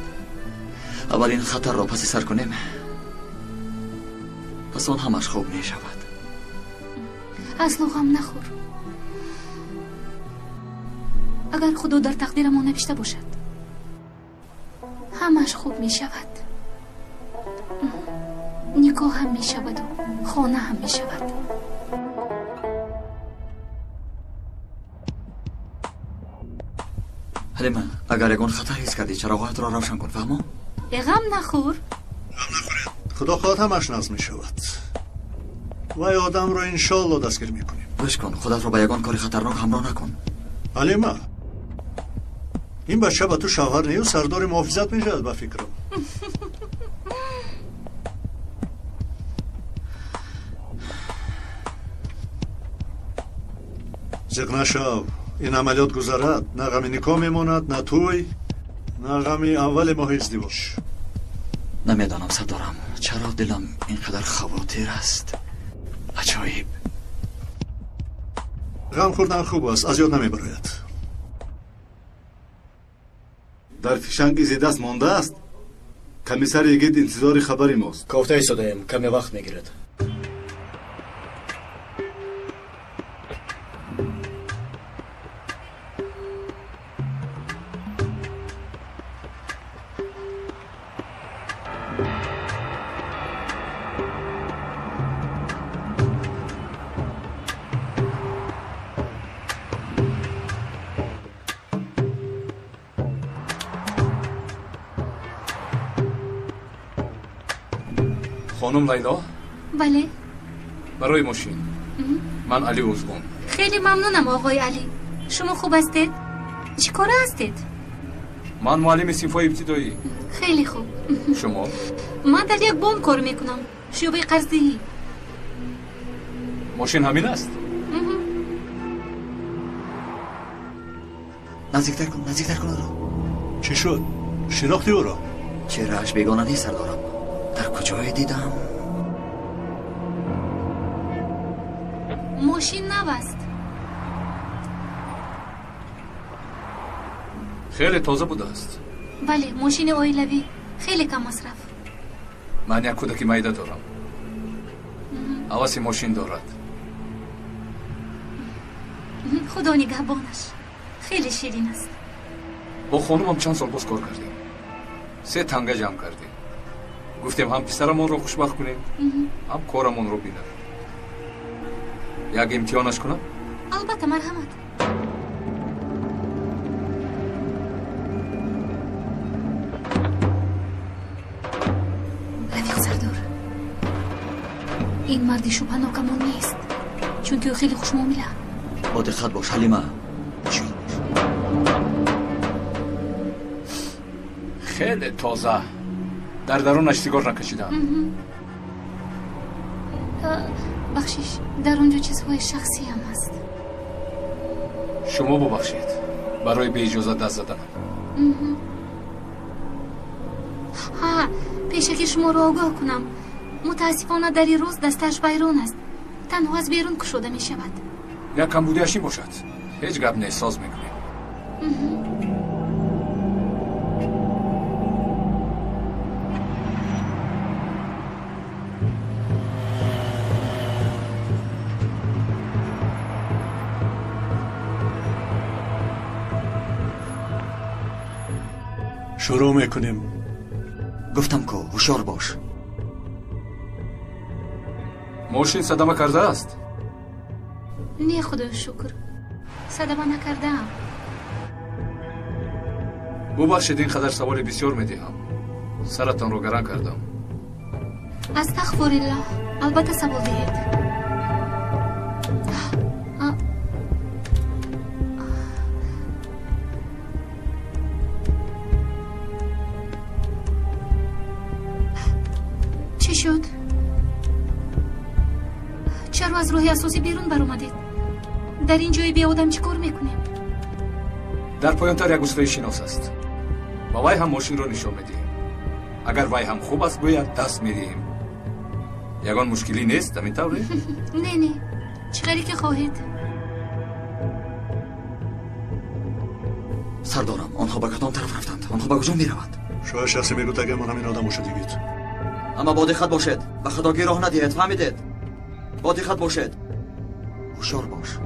اولین خطر را پس سر کنیم، پس آن همش خوب می شود. اصلا غم نخور. اگر خدا در تقدیر ما نوشته باشد همش خوب می شود. نکاح هم می شود و خانه هم می شود. حلیمه اگر یگان خطر حس کردی چراغات را روشن کن. فهمو؟ غم نخور. خدا خواهد همش نظم می شود و آدم را انشالله دستگیر می کنیم. گوش کن، خودت را به یگان کاری خطرناک همراه نکن. حلیمه این بچه به تو شوهر نیو سردار محافظت می شود به فکرم. زیق نشو. این عملیات گذرد نه غم نکاح میماند، نه توی، نه غم اول ماه ازدواج. نمیدانم سردارم چرا دلم اینقدر خواطر است. عجایب. غم خوردن خوب است، از یاد نمیبراید. در فیشنگ ایزی دست مانده است. کمیسر یگید انتظار خبری ماست. گفته ایستادیم کمی وقت میگیرد. خانم لیلا؟ بله. برای ماشین. من علی اوزگون. خیلی ممنونم آقای علی. شما خوب هستید؟ چی کاره هستید؟ من معلم صنف‌های ابتدایی. خیلی خوب. شما؟ من در یک بانک کار میکنم. شعبه قرضه‌ای. ماشین همین است؟ نزدیکتر کن، نزدیکتر کن رو. چی شد؟ شناختی او را؟ چهره‌اش بیگانه نیست سردارم. در کجای دیدم؟ ماشین نو است. خیلی تازه بوده است. بله ماشین اویلوی خیلی کم مصرف. من یک کودک میده دارم. حواس ماشین دارد. خدا نگهبانش. خیلی شیرین است. با خانومم چند سال باز کار کردیم. 3 تنگه جمع کردیم. گفتیم هم پسرمون رو خوشبخت کنیم هم کارمون رو بینم. یک امتحانش کنم؟ البته مرحمت. رفیق سردار، این مردی شبه ناکمان نیست، چون که او خیلی خوش معامله. با دقت باش حلیمه. خیلی تازه در درونش سیگار نکشیدم. بخشش در اونجا چیزهای شخصی هم هست. شما ببخشید برای به اجازه دست زدنم. ها، پیشه که شما را آگاه کنم، متاسفانه در این روز دستش بیرون است، تنها از بیرون کشوده می شود. یک کم بودیش این باشد، هیچ گپ نه، ساز میکنیم. شروع میکنیم. گفتم که هوشیار باش. ماشین صدمه کرده است؟ نه خدا شکر، صدمه نکردم. ببخشید این قدر سوال بسیار میدهم، سرتان رو گران کردم. استغفرالله، البته سوال دهید. چی شد؟ چرا از راه اساسی بیرون بر اومدید؟ در این جای بی آدم چی کار میکنیم؟ در پایانتر یک استاد شناس است. با وی هم ماشین رو نشان میدیم. اگر وی هم خوب است گوید دست میدیم. یگان مشکلی نیست همین طوره؟ نه چقدری که خواهید. سردارم، آنها به کدام طرف رفتند؟ آنها به کجا میروند؟ شاید شخصی میگوید اگر من همین آدم باشد دیگید. اما با دقت باشید، به خدا گیر ندهید، فهمیدید؟ با دقت باشید، هوشیار باش.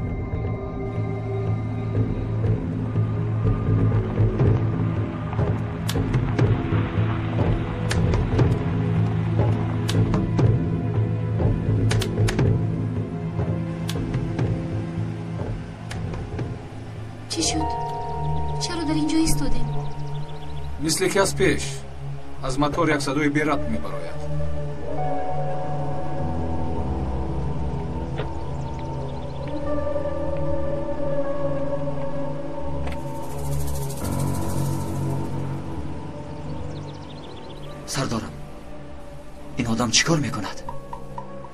چی شد؟ چرا در اینجا ایستادین؟ مثل که از پیش از موتور یک صدای بی ربط میبراید. سردارم، این آدم چیکار میکند؟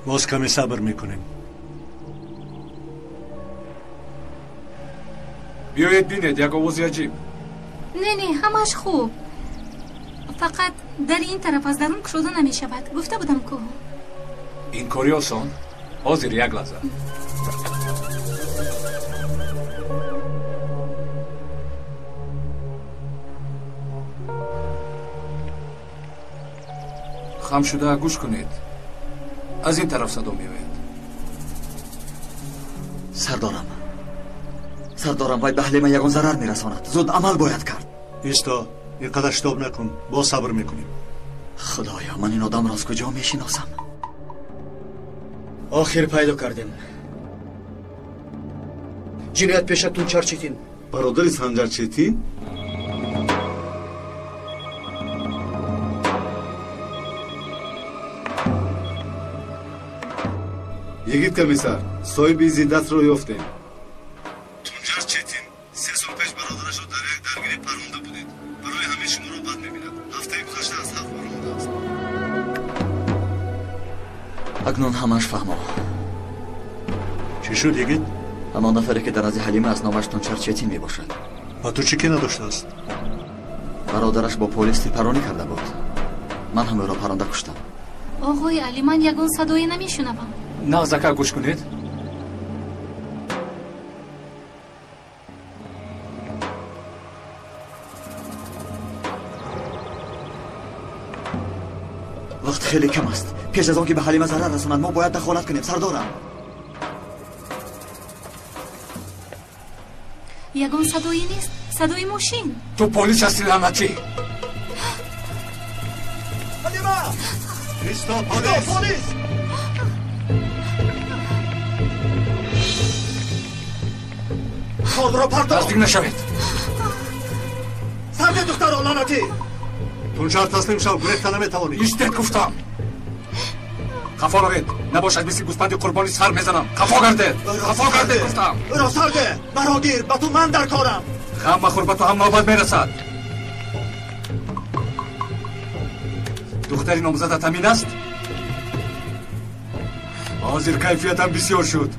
باز کمی صبر میکنیم. بیایید بینید یک آواز عجیب. نه همش خوب، فقط در این طرف از درون کشوده نمی شود. گفته بودم که این کاری آسان. حاضر یک لحظه. خم شده گوش کنید. از این طرف صدا میوید. سردارم باید به حلیمه یگان ضرر میرساند. زود عمل باید کرد. ایستا، اینقدر شتاب نکن. با صبر میکنیم. خدایا، من این آدم را از کجا میشناسم؟ آخر پیدا کردیم. جنایت پیشتون چرچیتین؟ برادر سنجر چیتین؟ یگید کمیسر، صاحب ایزی دست رو یافتیم. تونجر چیتین 3 سال پیش برادرش رو در یک درگیری پرونده بودید. برای همه شما رو بد میبیند. هفته گذشته از حق برونده است. اکنون همش فهمم. چی شد یگید؟ همان نفری که در از حلیمه است نامش تونجر چیتین میباشد. و تو چی که نداشته است؟ برادرش با پلیس پرانی کرده بود. من هم او را پرانده کشتم. آقای علی، من یگان صدایی نمیشنوم. نغزکه گوش کنید. وقت خیلی کم است. پیش از آن که به حلیمه ضرر رساند ما باید دخالت کنیم. سردارم، یگان صدایی نیست. صدای ماشین. تو پلیس هستی لعنتی. ایستا پلیس. خود را پرتاب. نزدیک نشوید. سرد دختر لعنتی. تونچار تسلیم شو، گریختن نمیتوانی. ایستید گفتم. خفا روید. نباشد مثل گوسفند قربانی سر میزنم. خفا گردید گفتم. را سرده براگیر با تو من در کارم. غم مخور به تو هم نوبت میرسد. دختری نامزدت همین است؟ حاضر کیفیتم بسیار شد.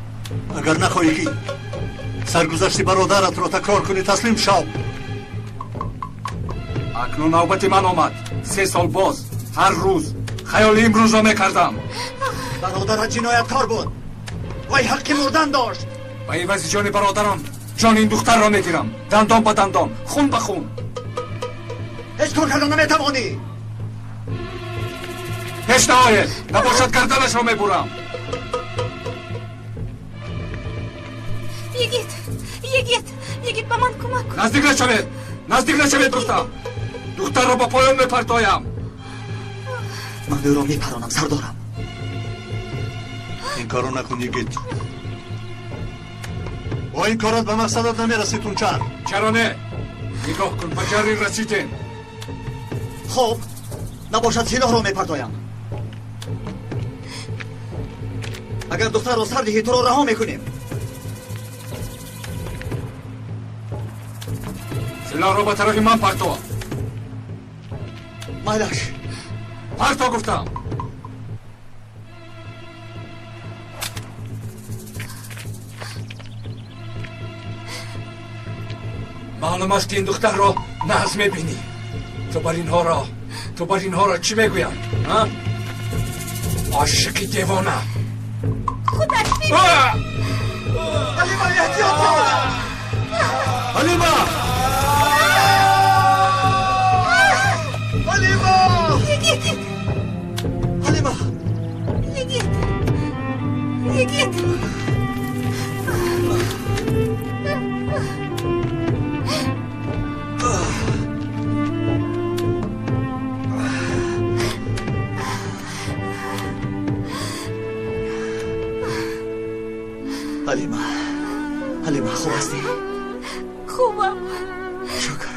اگر نخواهی سرگذشت برادرت را تکرار کنی تسلیم شو. اکنون نوبت من آمد. 3 سال باز هر روز خیال امروز را میکردم. برادرت جنایتکار بود. وای حق مردن داشت. به عوض جان برادرم جان این دختر را میگیرم. دندان به دندان، خون به خون. هیچ کار کردن نمیتوانی. هیچ نهایت نباشد گردنش را میبرم. یگید به من کمک کن. نزدیک نشوید گفتم. دختر را با پایان میپرتایم. من او را میپرانم سردارم. این کارو نکن یگید. با این کارات به مقصدت نمیرسی تونچر. چرا نه؟ نگاه کن به جری رسیدین. خب نباشد سلاح را میپرتایم. اگر دختر را سر دهی تو را رها میکنیم. سلاح را به طرف من پرتو. مایلش پرتو گفتم. معلوم است که این دختر را ناز میبینی. تو بر اینها را چی میگویم؟ عاشق دیوانه. خودش ببین. حلیمه احتیاط کن. حلیمه حلیمه خوب هستی؟ خوبم. شکر.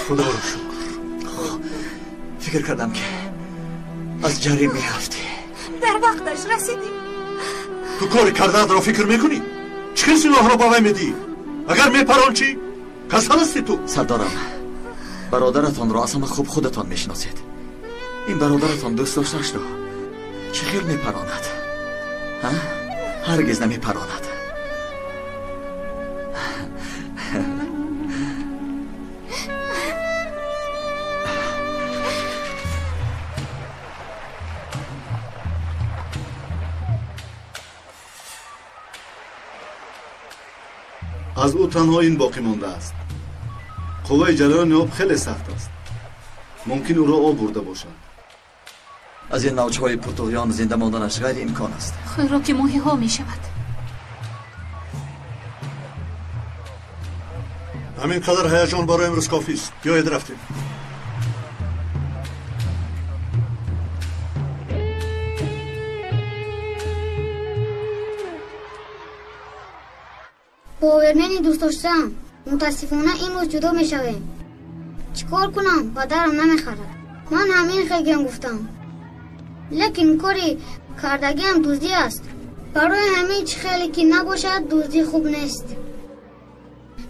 خدا رو شکر. فکر کردم که از جری میرفتی. در وقتش رسیدیم. تو کاری کردت را فکر میکنی؟ چه سلاح را با وی میدی؟ اگر میپران چی؟ کسل هستی تو؟ سردارم برادرتان را اصلا خوب خودتان میشناسید. این برادرتان دوست داشتش را چه خیل میپراند؟ هرگز نمیپراند. از او تنها این باقی مانده است. قوه جریان آب خیلی سخت است. ممکن او را آب برده باشد. از این نوچهای پرتغیان زنده ماندنش غیر امکان است. خوراک ماهی ها می شود. همین قدر هیجان برای امروز کافی است. بیایید رفتیم. با ورمنی دوست داشتم. متاسفانه این روز جدا می شویم. چیکار کنم؟ پدرم نمیخرد. من همین خیلی گفتم. لیکن کاری کردگی هم دزدی است. برای همین چی خیلی که نباشد دزدی خوب نیست.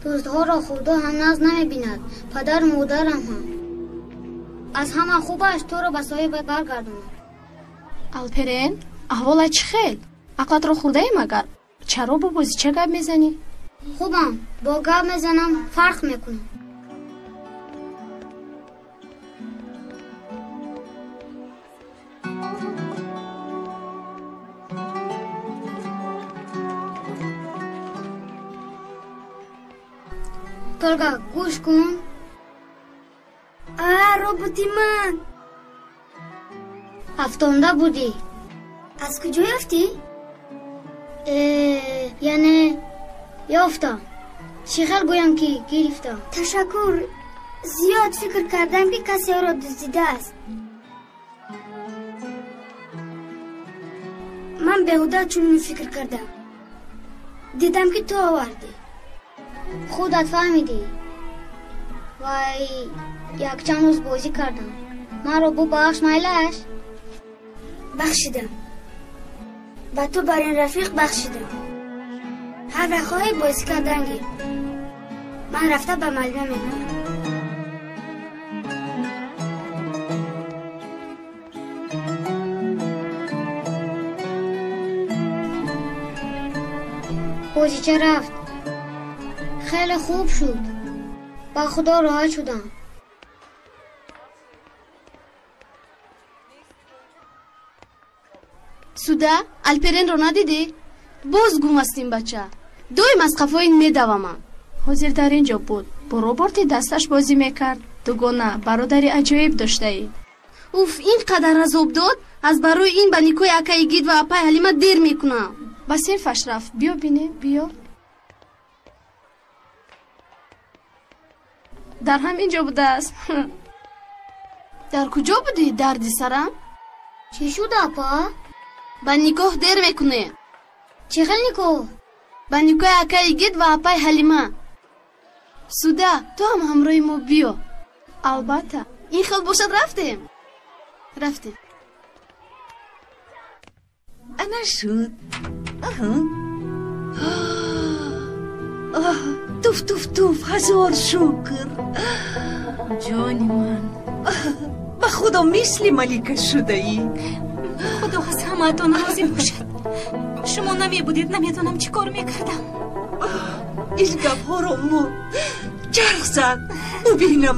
دزدها را خدا هم ناز نمی بیند. پدر مادرم هم. از همه خوبش تو را به صاحب برگردونم. الپرین احوالت چی خیل؟ عقلت را خورده ایم اگر؟ چرا با بازی چه گپ میزنی؟ خوبم. با گپ میزنم فرق میکنم. تولگا گوش کن. رابطی من افتانده بودی. از کجا یافتی؟ یعنی یافتم. چقدر گویم که گرفتم. تشکر. زیاد فکر کردم که کسی را دزدیده است. من بهوده چون فکر کردم. دیدم که تو آوردی. خودت فهمیدی. وای یک چند روز بازی کردم. من رو ببخش مایلش. بخشیدم. با تو بر این رفیق بخشیدم. هر وقتهای بازی کردنگی من رفته به معلمه میکنم. بازی چه رفت؟ خیلی خوب شد. با خدا راحت شدم. سوده الپرین رو ندیدی؟ باز گم است این بچه. دویم از قفای این میدوامم. حاضر در اینجا بود. با روبرت دستش بازی میکرد. دوگانه برادری عجایب داشته ای. اوف این قدر عذاب داد. از برای این به نیکوی اکای گید و اپای حلیمه دیر میکنم. با صرفش رفت. بیا بینه بیا. در همینجا بوده است. در کجا بودی دردی سرم؟ چی شد اپا؟ با نیکوه دیر میکنه. چه خیلی نیکوه؟ با نیکوی اکای گید و اپای حلیمه. سوده تو هم همراه ما بیا. البته این خیلی باشد رفتیم. انا شد. توف هزار شکر. جانی من به خدا مثل ملکه شده ای. خدا از همه‌تان راضی باشد. شما نمی بودید نمیدونم چی کار میکردم. این گپ ها رو مو چرخ زد. ببینم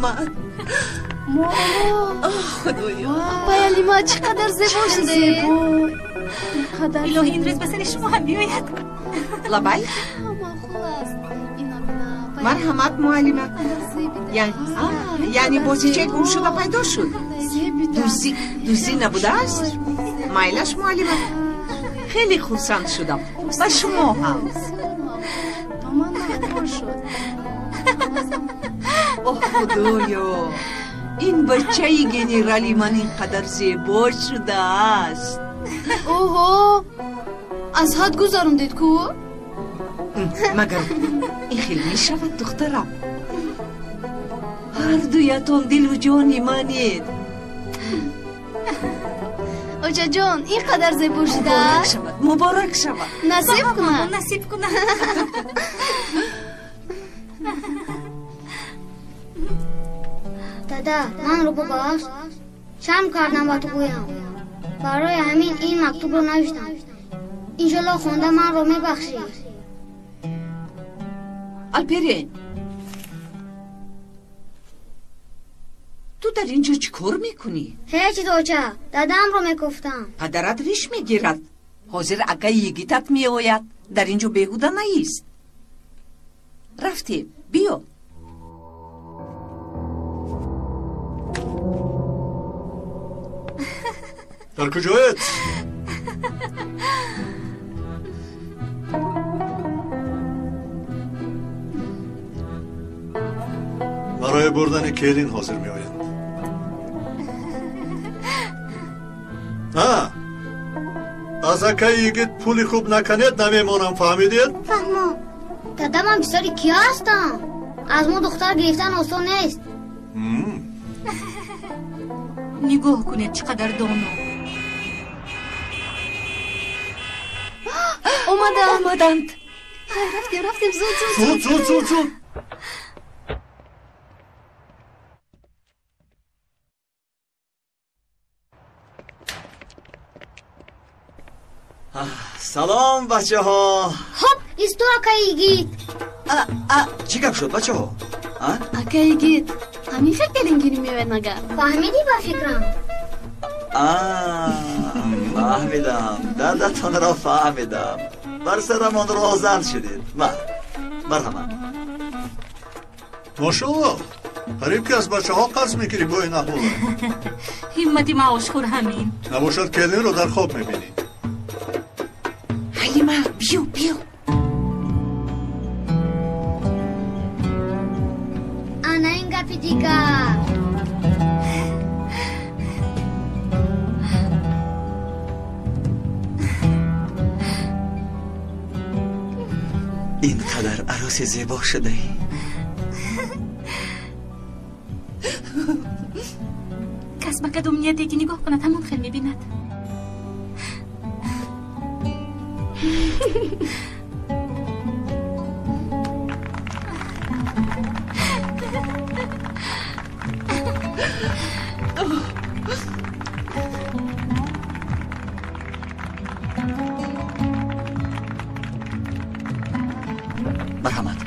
ماما خدایا پایلی ما چقدر زیبا شده. الهی این روز بسر شما هم بیاید. لبای مرحمت معلمه. یعنی بازیچه گم شده پیدا شد. دوزی نبوده است؟ مایلش معلمه. خیلی خوشحال شدم. و شما هم. اوه خدایا این بچه گنرالی من اینقدر زیبا شده است. اوه از حد گذاروندید کو؟ مگر این خیلی می شود دخترم. هر دویتون دل و جانی منید. اوجا جان این قدر زیبا شده. مبارک شود. نصیب کنه. دادا من رو ببخش. شرم کردم با تو گویم. برای همین این مکتوب رو نوشتم. انشالله خونده من رو میبخشی. الپرین تو در اینجا چی کار میکنی؟ هیچ دوچه دادم رو میگفتم. پدرت ریش میگیرد. حاضر اگه یگیتت میآید در اینجا بیهوده نیست. رفتیم بیا. در کجایت؟ برای بردن کلین حاضر می آیند. از اکه یگید پولی خوب نکنید نمیمونم. فهمیدید؟ فهمم. دادا من بسیاری کیا هستم. از ما دختر گرفتن آسان نیست. نگاه کنید چقدر دانو. آمدند. رفتیم زود. سلام بچه ها. خب ایستو اکایی گید. چی گپ شد بچه ها؟ اکایی گید همین فکر دلنگیری میوید مگر؟ فهمیدی با فکرم؟ فهمیدم. دردتان را فهمیدم. بر سرمان روزن شدید. مرحبا. ماشاءالله قریب که از بچه ها قرض میگیری با این احوالا. همتی معاش خور همین. نباشد کلین رو در خواب میبینی. حلیمه بیا عروس زیبا شده ای. کس به کدوم نیت دیگه نگاه کند همون خیلی میبیند. مرحمت.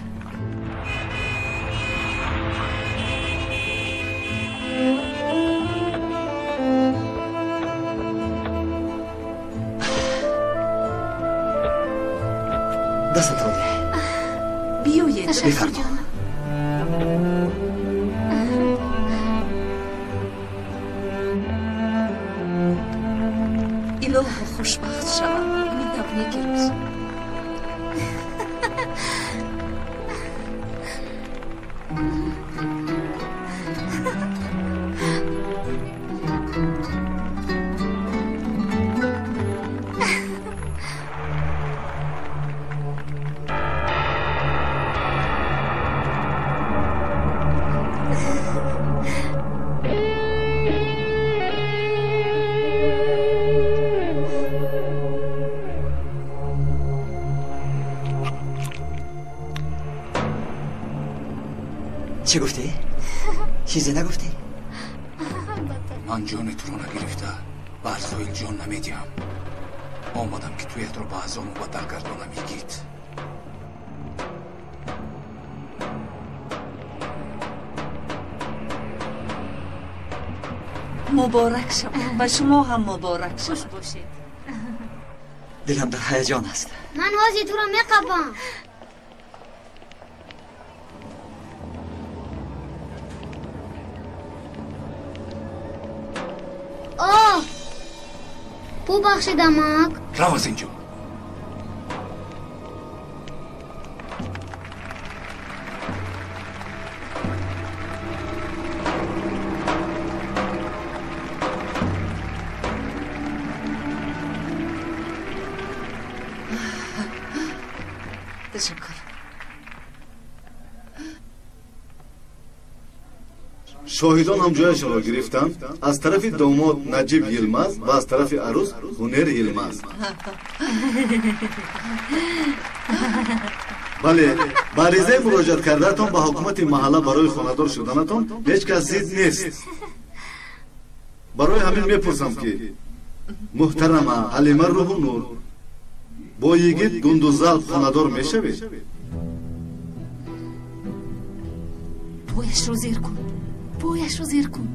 دستت رو ده. بیایید. بفرما. الهو خوشبخت شوم. میتوانی که روز چی گفتی؟ چیزی نگفتی؟ من جانت رو نگرفته به ارزایل جان نمیدیم. آمدم که تویت رو به ازام و درگردانم یکیت. مبارک شما. به شما هم مبارک شما. خوش باشید. دلم در هیجان است. من وازی تو رو میقبم. آه ببخشید امک. رو از اینجا. تشکر. شاهدان هم جایشان را گرفتند. از طرف داماد نجیب یلمز و از طرف عروس هنر یلمز. بله، با ریزه مراجعت کردهتان به حکومت محله برای خانه‌دار شدنتان هیچ کس زید نیست. برای همین میپرسم که محترمه حلیمه روح نور با یگید گندوزال خانه‌دار میشوید؟ پویش رو زیر کن. پویش رو زیر کن.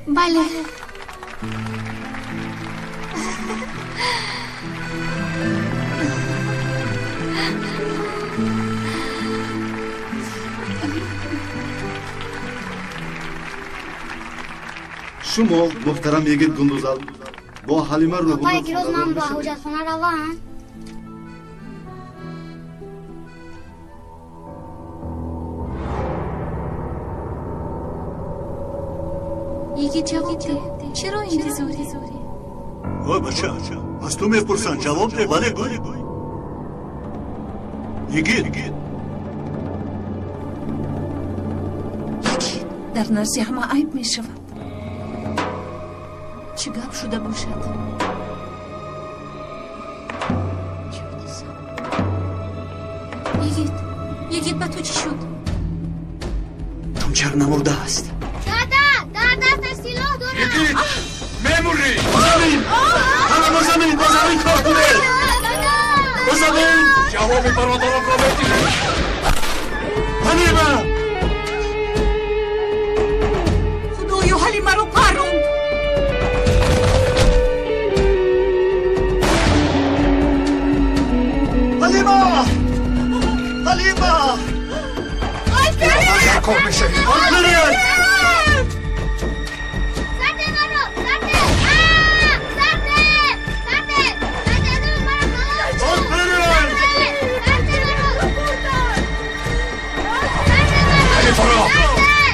بله. شما محترم یگید گندوزال با حلیمه روح پای نور گیروز من خانه‌دار با میشوید؟ حجت خونه روان. یکی جواب ده. چرا انتظاری؟ اوه بچه از تو میپرسن جواب ده. بله گوی یگید در نزد همه عیب می شود. چه گپ شده باشد؟ یگید به تو چی شد؟ تونچر نمرده است. در دستش سلاح دارم. یگید میموری. همه با زمین کار کنه. با زمین جواب برادرم را بدید. حلیمه خدایا حلیمه رو پرون. حلیمه حلیمه کار میشه.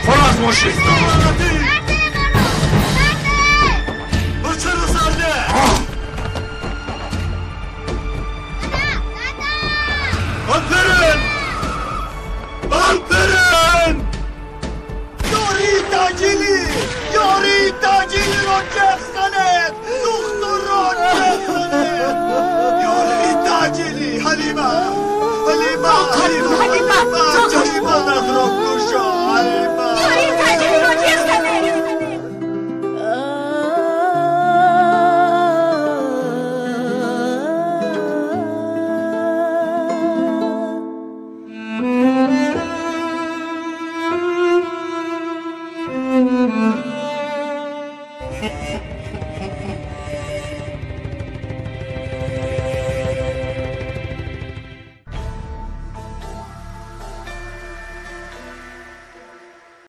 فرا از ماشین